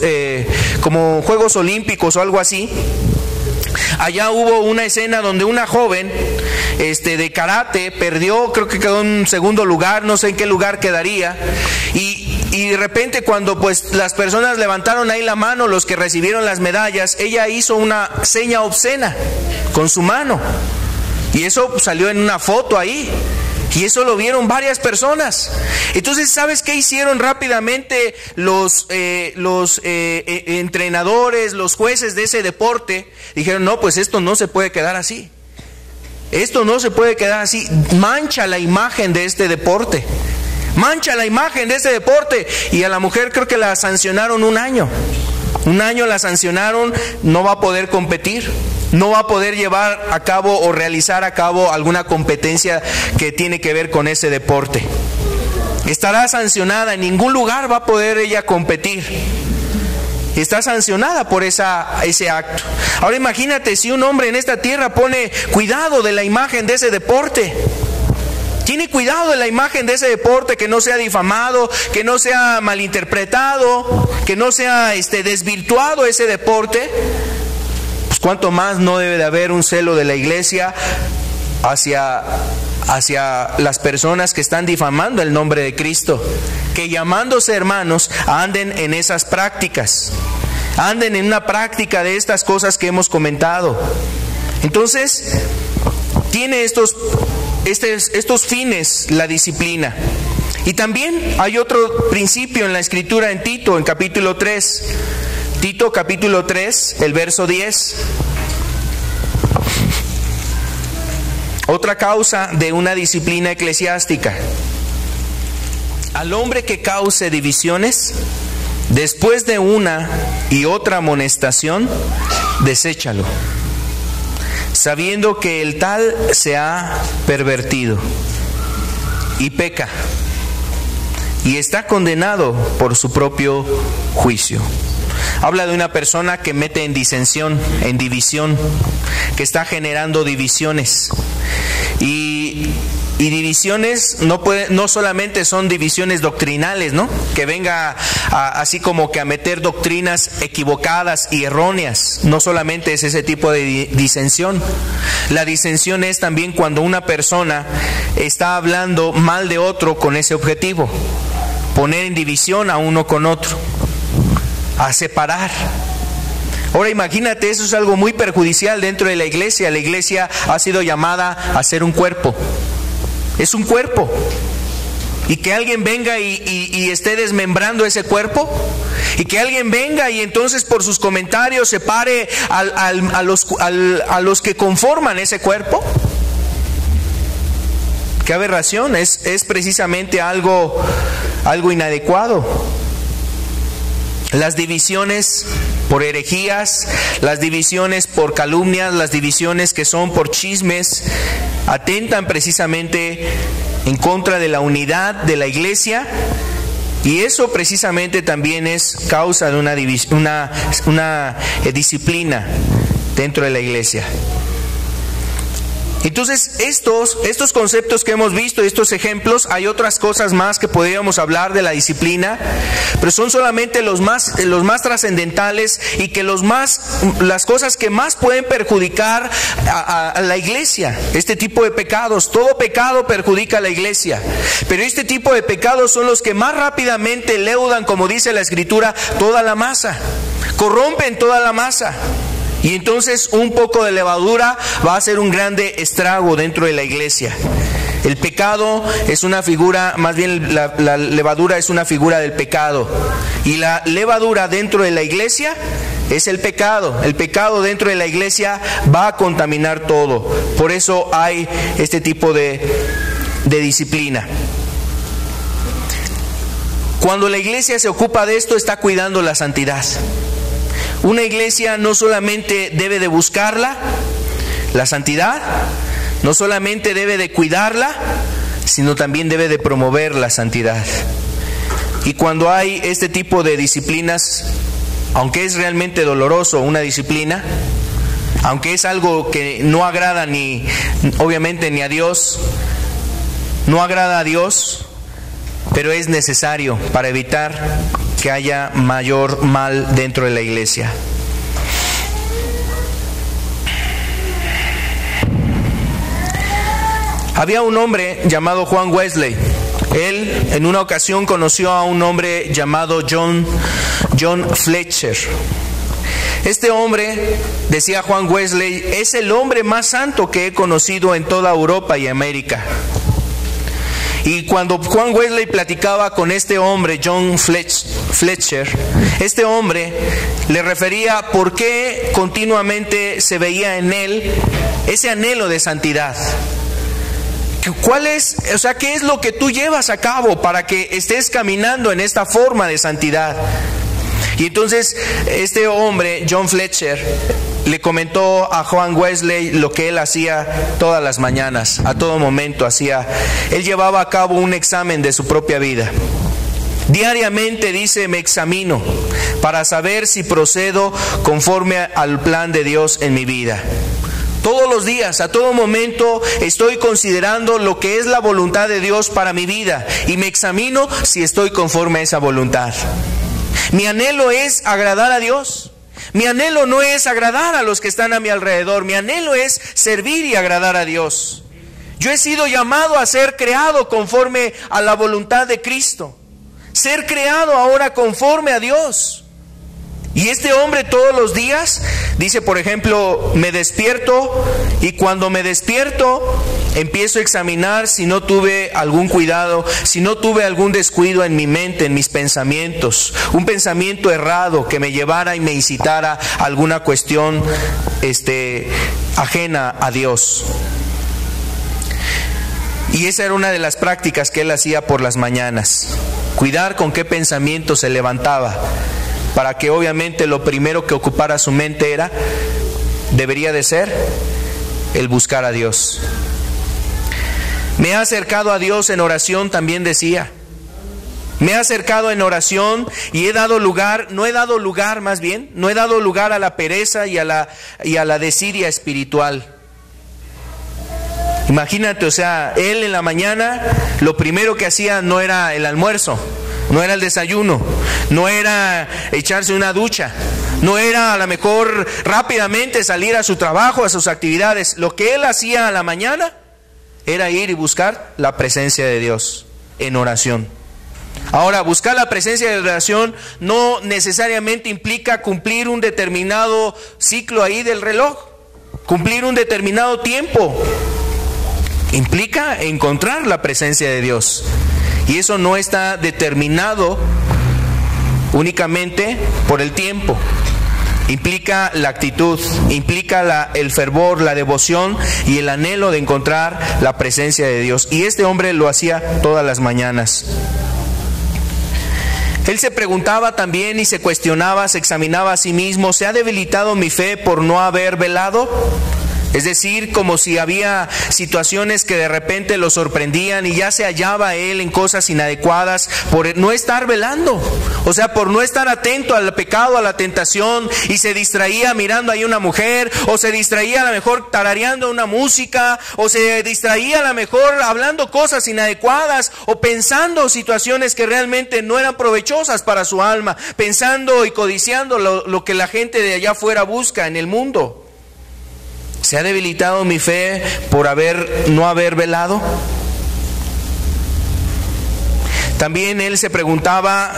como Juegos Olímpicos o algo así, allá hubo una escena donde una joven de karate perdió, creo que quedó en segundo lugar, no sé en qué lugar quedaría, y de repente cuando pues las personas levantaron ahí la mano, los que recibieron las medallas, ella hizo una seña obscena con su mano, y eso salió en una foto ahí. Y eso lo vieron varias personas. Entonces, ¿sabes qué hicieron rápidamente los entrenadores, los jueces de ese deporte? Dijeron: no, pues esto no se puede quedar así. Esto no se puede quedar así. Mancha la imagen de este deporte. Mancha la imagen de este deporte. Y a la mujer creo que la sancionaron 1 año. 1 año la sancionaron, no va a poder competir. No va a poder llevar a cabo o realizar a cabo alguna competencia que tiene que ver con ese deporte. Estará sancionada, en ningún lugar va a poder ella competir. Está sancionada por ese acto. Ahora imagínate si un hombre en esta tierra pone cuidado de la imagen de ese deporte. Tiene cuidado de la imagen de ese deporte, que no sea difamado, que no sea malinterpretado, que no sea desvirtuado ese deporte. Pues cuánto más no debe de haber un celo de la iglesia hacia las personas que están difamando el nombre de Cristo, que llamándose hermanos anden en esas prácticas, anden en una práctica de estas cosas que hemos comentado. Entonces, tiene estos fines la disciplina. Y también hay otro principio en la Escritura, en Tito, en capítulo 3. Tito capítulo 3, el verso 10. Otra causa de una disciplina eclesiástica: al hombre que cause divisiones, después de una y otra amonestación, deséchalo, sabiendo que el tal se ha pervertido y peca, y está condenado por su propio juicio. Habla de una persona que mete en disensión, en división, que está generando divisiones. Y divisiones no solamente son divisiones doctrinales, ¿no? Que venga así como que a meter doctrinas equivocadas y erróneas. No solamente es ese tipo de disensión. La disensión es también cuando una persona está hablando mal de otro con ese objetivo: poner en división a uno con otro, a separar. Ahora imagínate, eso es algo muy perjudicial dentro de la iglesia. La iglesia ha sido llamada a ser un cuerpo. Es un cuerpo. Y que alguien venga y esté desmembrando ese cuerpo. Y que alguien venga y entonces por sus comentarios separe a los que conforman ese cuerpo. Qué aberración. Es precisamente algo inadecuado. Las divisiones por herejías, las divisiones por calumnias, las divisiones que son por chismes, atentan precisamente en contra de la unidad de la iglesia, y eso precisamente también es causa de una disciplina dentro de la iglesia. Entonces, estos conceptos que hemos visto, estos ejemplos, hay otras cosas más que podríamos hablar de la disciplina, pero son solamente los más trascendentales y que las cosas que más pueden perjudicar a la iglesia. Este tipo de pecados, todo pecado perjudica a la iglesia, pero este tipo de pecados son los que más rápidamente leudan, como dice la Escritura, toda la masa, corrompen toda la masa. Y entonces un poco de levadura va a hacer un grande estrago dentro de la iglesia. El pecado es una figura, más bien la levadura es una figura del pecado. Y la levadura dentro de la iglesia es el pecado. El pecado dentro de la iglesia va a contaminar todo. Por eso hay este tipo de disciplina. Cuando la iglesia se ocupa de esto, está cuidando la santidad. Una iglesia no solamente debe de buscarla, la santidad, no solamente debe de cuidarla, sino también debe de promover la santidad. Y cuando hay este tipo de disciplinas, aunque es realmente doloroso una disciplina, aunque es algo que no agrada obviamente ni a Dios, no agrada a Dios, pero es necesario para evitar que haya mayor mal dentro de la iglesia. Había un hombre llamado Juan Wesley. Él en una ocasión conoció a un hombre llamado John Fletcher. Este hombre, decía Juan Wesley, es el hombre más santo que he conocido en toda Europa y América. Y cuando Juan Wesley platicaba con este hombre, John Fletcher, este hombre le refería por qué continuamente se veía en él ese anhelo de santidad. ¿Qué es lo que tú llevas a cabo para que estés caminando en esta forma de santidad? Y entonces este hombre, John Fletcher, le comentó a Juan Wesley lo que él hacía todas las mañanas, a todo momento hacía. Él llevaba a cabo un examen de su propia vida. Diariamente, dice, me examino para saber si procedo conforme al plan de Dios en mi vida. Todos los días, a todo momento, estoy considerando lo que es la voluntad de Dios para mi vida y me examino si estoy conforme a esa voluntad. Mi anhelo es agradar a Dios. Mi anhelo no es agradar a los que están a mi alrededor. Mi anhelo es servir y agradar a Dios. Yo he sido llamado a ser creado conforme a la voluntad de Cristo. Ser creado ahora conforme a Dios. Y este hombre todos los días, dice por ejemplo, me despierto y cuando me despierto empiezo a examinar si no tuve algún cuidado, si no tuve algún descuido en mi mente, en mis pensamientos, un pensamiento errado que me llevara y me incitara a alguna cuestión ajena a Dios. Y esa era una de las prácticas que él hacía por las mañanas, cuidar con qué pensamiento se levantaba, para que obviamente lo primero que ocupara su mente debería de ser el buscar a Dios. Me he acercado a Dios en oración, también decía. Me he acercado en oración y no he dado lugar a la pereza y a la desidia espiritual. Imagínate, él en la mañana lo primero que hacía no era el almuerzo, no era el desayuno, no era echarse una ducha, no era a lo mejor rápidamente salir a su trabajo, a sus actividades. Lo que él hacía a la mañana era ir y buscar la presencia de Dios en oración. Ahora, buscar la presencia de oración no necesariamente implica cumplir un determinado ciclo ahí del reloj, cumplir un determinado tiempo. Implica encontrar la presencia de Dios. Y eso no está determinado únicamente por el tiempo. Implica la actitud, implica el fervor, la devoción y el anhelo de encontrar la presencia de Dios. Y este hombre lo hacía todas las mañanas. Él se preguntaba también y se cuestionaba, se examinaba a sí mismo: ¿se ha debilitado mi fe por no haber velado? Es decir, como si había situaciones que de repente lo sorprendían y ya se hallaba él en cosas inadecuadas por no estar velando. Por no estar atento al pecado, a la tentación, y se distraía mirando ahí una mujer, o se distraía a lo mejor tarareando una música, o se distraía a lo mejor hablando cosas inadecuadas, o pensando situaciones que realmente no eran provechosas para su alma, pensando y codiciando lo que la gente de allá afuera busca en el mundo. ¿Se ha debilitado mi fe por no haber velado? También él se preguntaba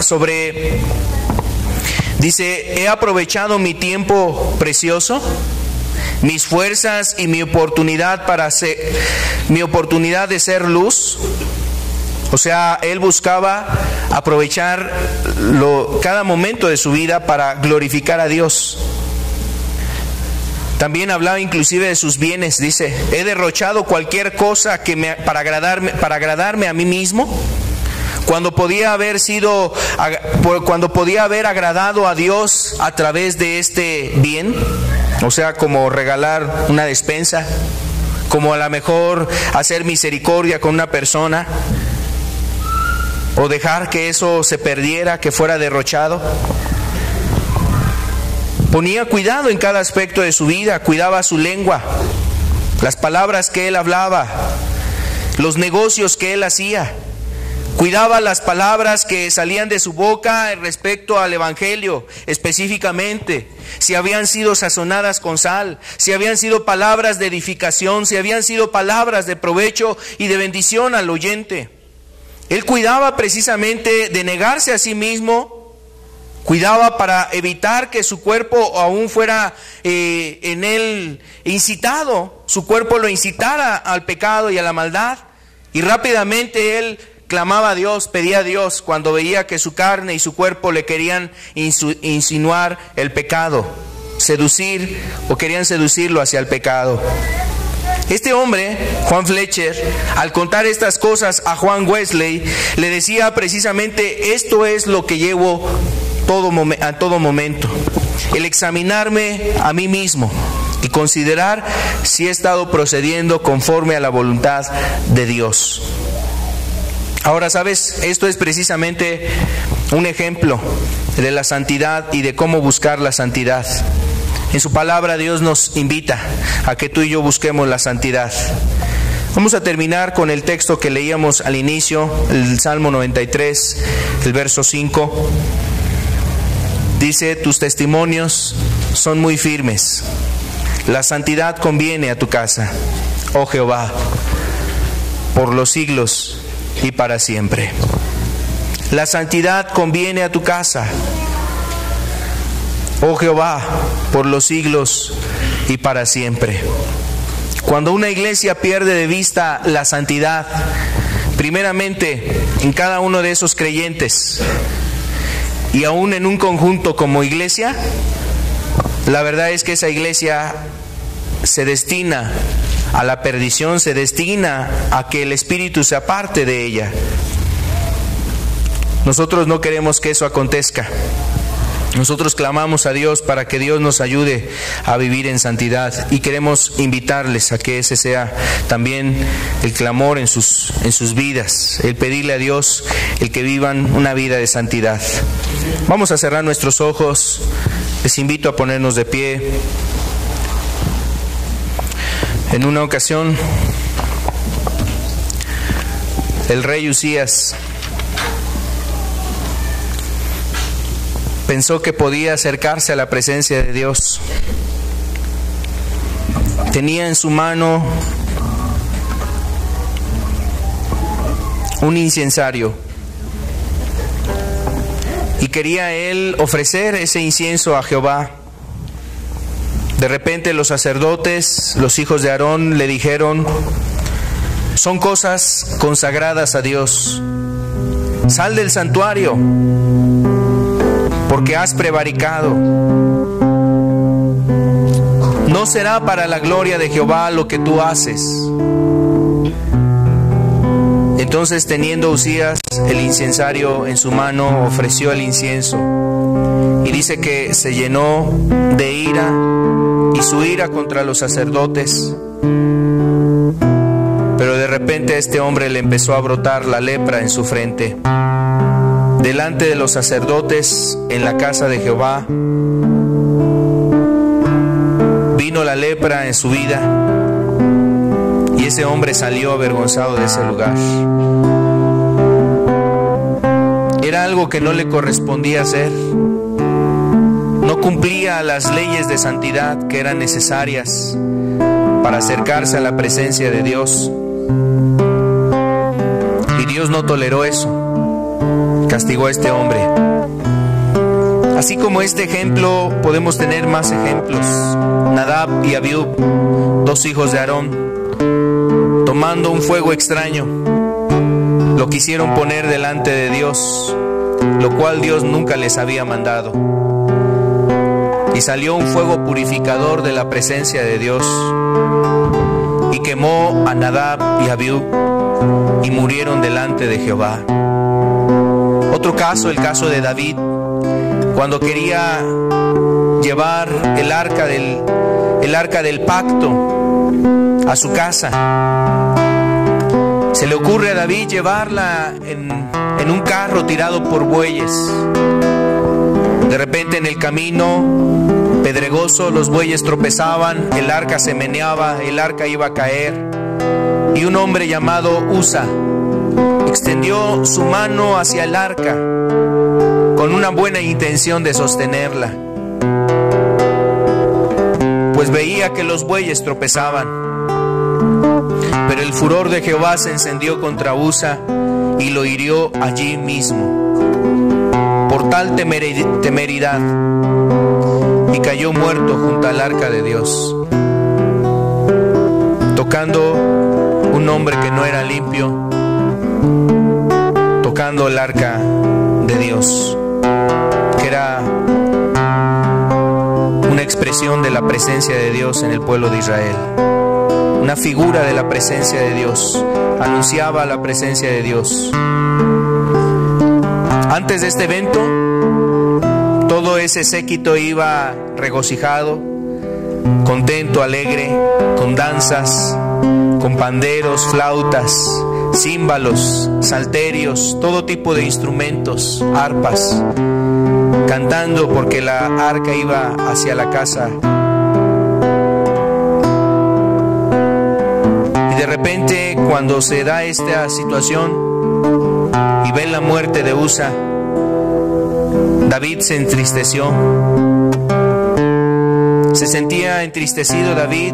dice, ¿he aprovechado mi tiempo precioso, mis fuerzas y mi oportunidad de ser luz? Él buscaba aprovechar cada momento de su vida para glorificar a Dios. También hablaba inclusive de sus bienes. Dice, ¿he derrochado cualquier cosa para agradarme a mí mismo? cuando podía haber agradado a Dios a través de este bien, o sea, como regalar una despensa, como a lo mejor hacer misericordia con una persona, o dejar que eso se perdiera, que fuera derrochado. Ponía cuidado en cada aspecto de su vida, cuidaba su lengua, las palabras que él hablaba, los negocios que él hacía. Cuidaba las palabras que salían de su boca respecto al Evangelio, específicamente, si habían sido sazonadas con sal, si habían sido palabras de edificación, si habían sido palabras de provecho y de bendición al oyente. Él cuidaba precisamente de negarse a sí mismo, cuidaba para evitar que su cuerpo aún fuera en él incitado, su cuerpo lo incitara al pecado y a la maldad, y rápidamente él clamaba a Dios, pedía a Dios cuando veía que su carne y su cuerpo le querían insinuar el pecado, seducir o querían seducirlo hacia el pecado. Este hombre, Juan Fletcher, al contar estas cosas a Juan Wesley, le decía precisamente: esto es lo que llevo a todo momento, el examinarme a mí mismo y considerar si he estado procediendo conforme a la voluntad de Dios. Ahora, ¿sabes? Esto es precisamente un ejemplo de la santidad y de cómo buscar la santidad. En su palabra Dios nos invita a que tú y yo busquemos la santidad. Vamos a terminar con el texto que leíamos al inicio, el Salmo 93, el verso 5. Dice: tus testimonios son muy firmes, la santidad conviene a tu casa, oh Jehová, por los siglos y para siempre. La santidad conviene a tu casa, oh Jehová, por los siglos y para siempre. Cuando una iglesia pierde de vista la santidad, primeramente en cada uno de esos creyentes y aún en un conjunto como iglesia, la verdad es que esa iglesia se destina a la perdición, se destina a que el Espíritu se aparte de ella. Nosotros no queremos que eso acontezca. Nosotros clamamos a Dios para que Dios nos ayude a vivir en santidad, y queremos invitarles a que ese sea también el clamor en sus vidas, el pedirle a Dios el que vivan una vida de santidad. Vamos a cerrar nuestros ojos. Les invito a ponernos de pie. En una ocasión, el rey Usías pensó que podía acercarse a la presencia de Dios. Tenía en su mano un incensario y quería él ofrecer ese incienso a Jehová. De repente los sacerdotes, los hijos de Aarón, le dijeron: son cosas consagradas a Dios, sal del santuario, porque has prevaricado. No será para la gloria de Jehová lo que tú haces. Entonces, teniendo Usías el incensario en su mano, ofreció el incienso, y dice que se llenó de ira, y su ira contra los sacerdotes. Pero de repente a este hombre le empezó a brotar la lepra en su frente. Delante de los sacerdotes en la casa de Jehová, vino la lepra en su vida, y ese hombre salió avergonzado de ese lugar. Era algo que no le correspondía hacer. No cumplía las leyes de santidad que eran necesarias para acercarse a la presencia de Dios. Y Dios no toleró eso. Castigó a este hombre. Así como este ejemplo, podemos tener más ejemplos. Nadab y Abiú, dos hijos de Aarón, tomando un fuego extraño, lo quisieron poner delante de Dios, lo cual Dios nunca les había mandado. Y salió un fuego purificador de la presencia de Dios, y quemó a Nadab y Abiú, y murieron delante de Jehová. Otro caso, el caso de David, cuando quería llevar el arca del pacto a su casa. Se le ocurre a David llevarla en un carro tirado por bueyes. De repente, en el camino pedregoso, los bueyes tropezaban, el arca se meneaba, el arca iba a caer, y un hombre llamado Usa extendió su mano hacia el arca con una buena intención de sostenerla, pues veía que los bueyes tropezaban. Pero el furor de Jehová se encendió contra Usa y lo hirió allí mismo por tal temeridad, y cayó muerto junto al arca de Dios, tocando un hombre que no era limpio, tocando el arca de Dios, que era una expresión de la presencia de Dios en el pueblo de Israel, una figura de la presencia de Dios, anunciaba la presencia de Dios. Antes de este evento, todo ese séquito iba regocijado, contento, alegre, con danzas, con panderos, flautas, címbalos, salterios, todo tipo de instrumentos, arpas, cantando porque la arca iba hacia la casa. Y de repente, cuando se da esta situación y ven la muerte de Usa, David se entristeció. Se sentía entristecido David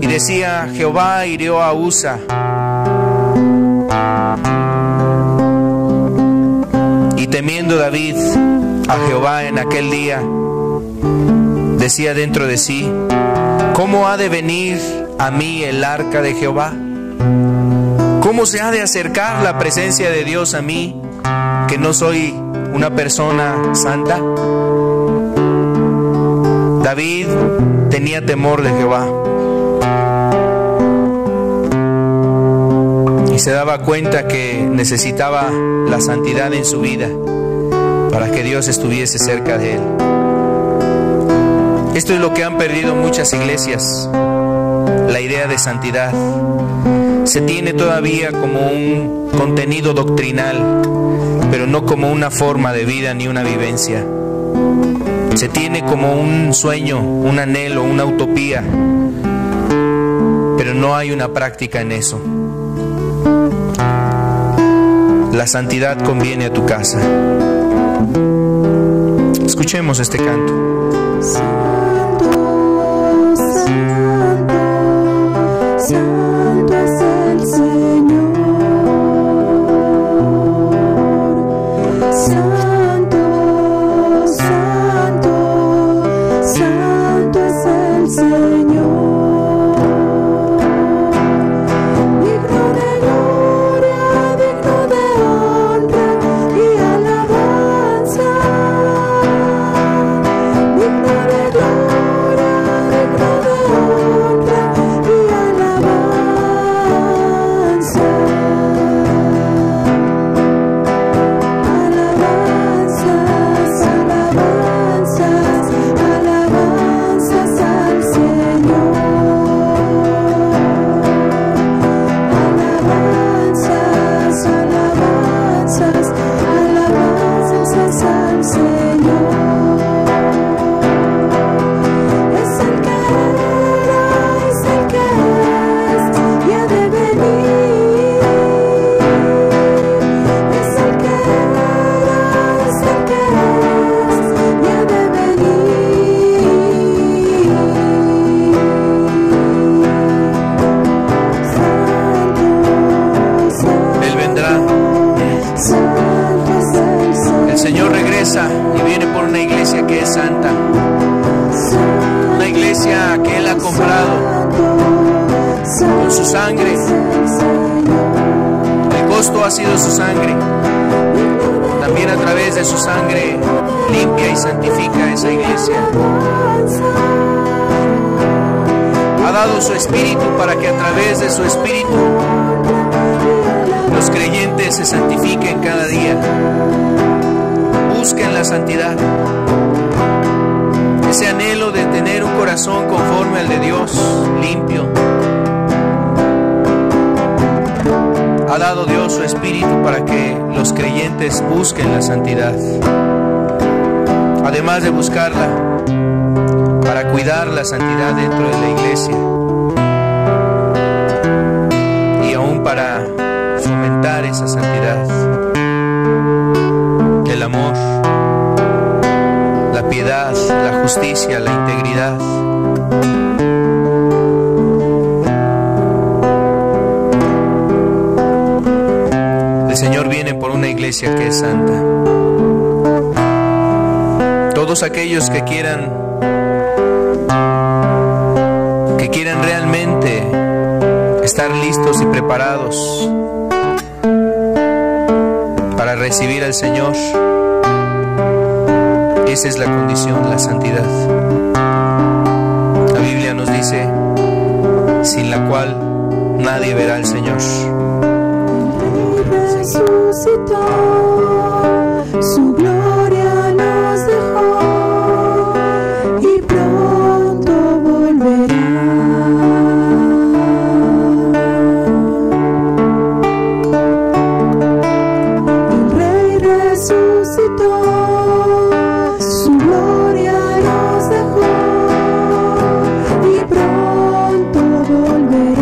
y decía: Jehová hirió a Usa. Y temiendo David a Jehová en aquel día, decía dentro de sí: ¿cómo ha de venir a mí el arca de Jehová? ¿Cómo se ha de acercar la presencia de Dios a mí, que no soy una persona santa? David tenía temor de Jehová y se daba cuenta que necesitaba la santidad en su vida para que Dios estuviese cerca de él. Esto es lo que han perdido muchas iglesias, la idea de santidad. Se tiene todavía como un contenido doctrinal, pero no como una forma de vida ni una vivencia. Se tiene como un sueño, un anhelo, una utopía, pero no hay una práctica en eso. La santidad conviene a tu casa. Escuchemos este canto. Santo, santo, santo es el Señor. Santo, santo, santo es el Señor. Digno de gloria, digno de honra y alabanza. Digno de gloria, digno de honra y alabanza. Alabanzas, alabanzas, alabanzas al Señor. Alabanzas, alabanzas, alabanzas al Señor. Es el que era, es el que es y ha de venir. Es el que era, es el que es y ha de venir. Santo, Él vendrá. santo es el Señor. El Señor regresa y viene por una iglesia que es santa, una iglesia que Él ha comprado con su sangre. El costo ha sido su sangre. También a través de su sangre limpia y santifica a esa iglesia. Ha dado su espíritu para que a través de su espíritu los creyentes se santifiquen cada día. Busquen la santidad. Ese anhelo de tener un corazón conforme al de Dios, limpio. Ha dado Dios su Espíritu para que los creyentes busquen la santidad. Además de buscarla, para cuidar la santidad dentro de la iglesia. Y aún para fomentar esa santidad. El amor, la piedad, la justicia, la integridad. El Señor viene por una iglesia que es santa. Todos aquellos que quieran realmente estar listos y preparados para recibir al Señor, esa es la condición, la santidad. La Biblia nos dice, sin la cual nadie verá al Señor. Resucitó, su gloria nos dejó y pronto volverá. El Rey resucitó, su gloria nos dejó y pronto volverá.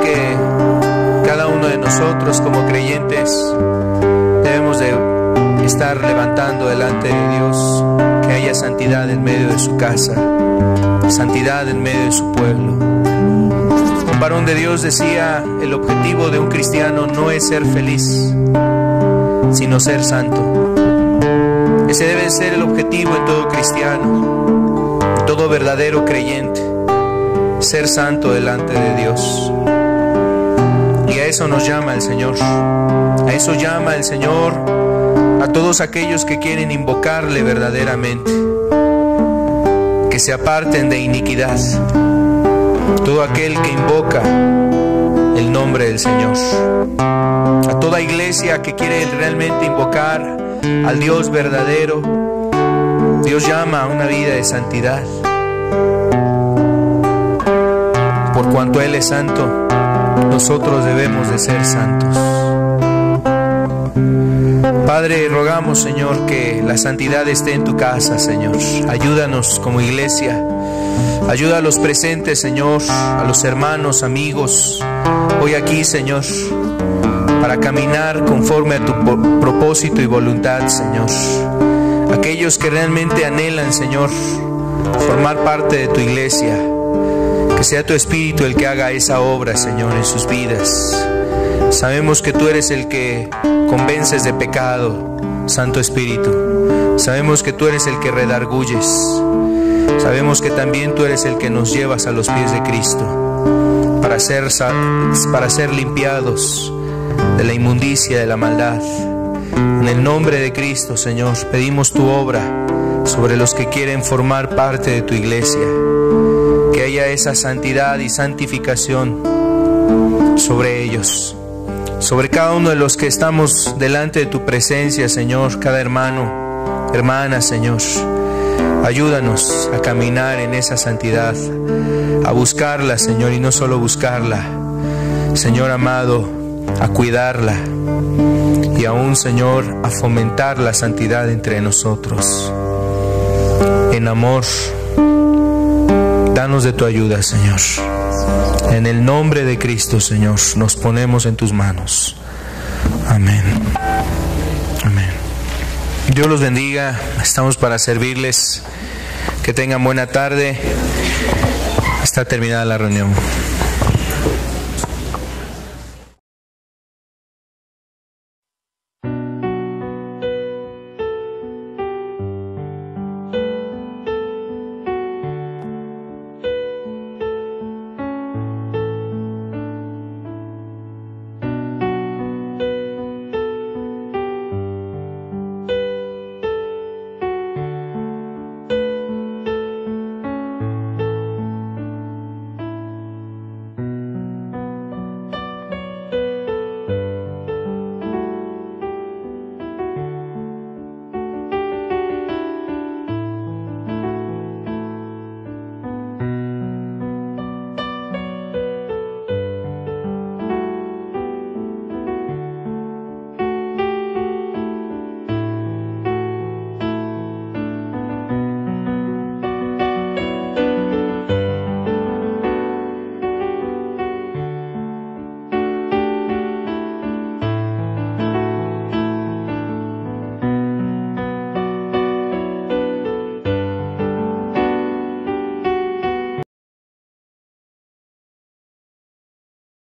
Que cada uno de nosotros como creyentes debemos de estar levantando delante de Dios, que haya santidad en medio de su casa, santidad en medio de su pueblo. Un varón de Dios decía, el objetivo de un cristiano no es ser feliz, sino ser santo. Ese debe ser el objetivo en todo cristiano, en todo verdadero creyente, ser santo delante de Dios. Y a eso nos llama el Señor. A eso llama el Señor a todos aquellos que quieren invocarle verdaderamente, que se aparten de iniquidad. Todo aquel que invoca el nombre del Señor. A toda iglesia que quiere realmente invocar al Dios verdadero, Dios llama a una vida de santidad. Por cuanto Él es santo, nosotros debemos de ser santos. Padre, rogamos, Señor, que la santidad esté en tu casa, Señor. Ayúdanos como iglesia. Ayuda a los presentes, Señor, a los hermanos, amigos, hoy aquí, Señor, para caminar conforme a tu propósito y voluntad, Señor. Aquellos que realmente anhelan, Señor, formar parte de tu iglesia. Que sea tu Espíritu el que haga esa obra, Señor, en sus vidas. Sabemos que tú eres el que convences de pecado, Santo Espíritu. Sabemos que tú eres el que redarguyes. Sabemos que también tú eres el que nos llevas a los pies de Cristo para ser limpiados de la inmundicia, de la maldad, En el nombre de Cristo, Señor, pedimos tu obra sobre los que quieren formar parte de tu iglesia. Que haya esa santidad y santificación sobre ellos, sobre cada uno de los que estamos delante de tu presencia, Señor, cada hermano, hermana, Señor. Ayúdanos a caminar en esa santidad, a buscarla, Señor, y no solo buscarla, Señor amado, a cuidarla y aún, Señor, a fomentar la santidad entre nosotros. En amor, danos de tu ayuda, Señor. En el nombre de Cristo, Señor, nos ponemos en tus manos. Amén. Amén. Dios los bendiga. Estamos para servirles. Que tengan buena tarde. Está terminada la reunión.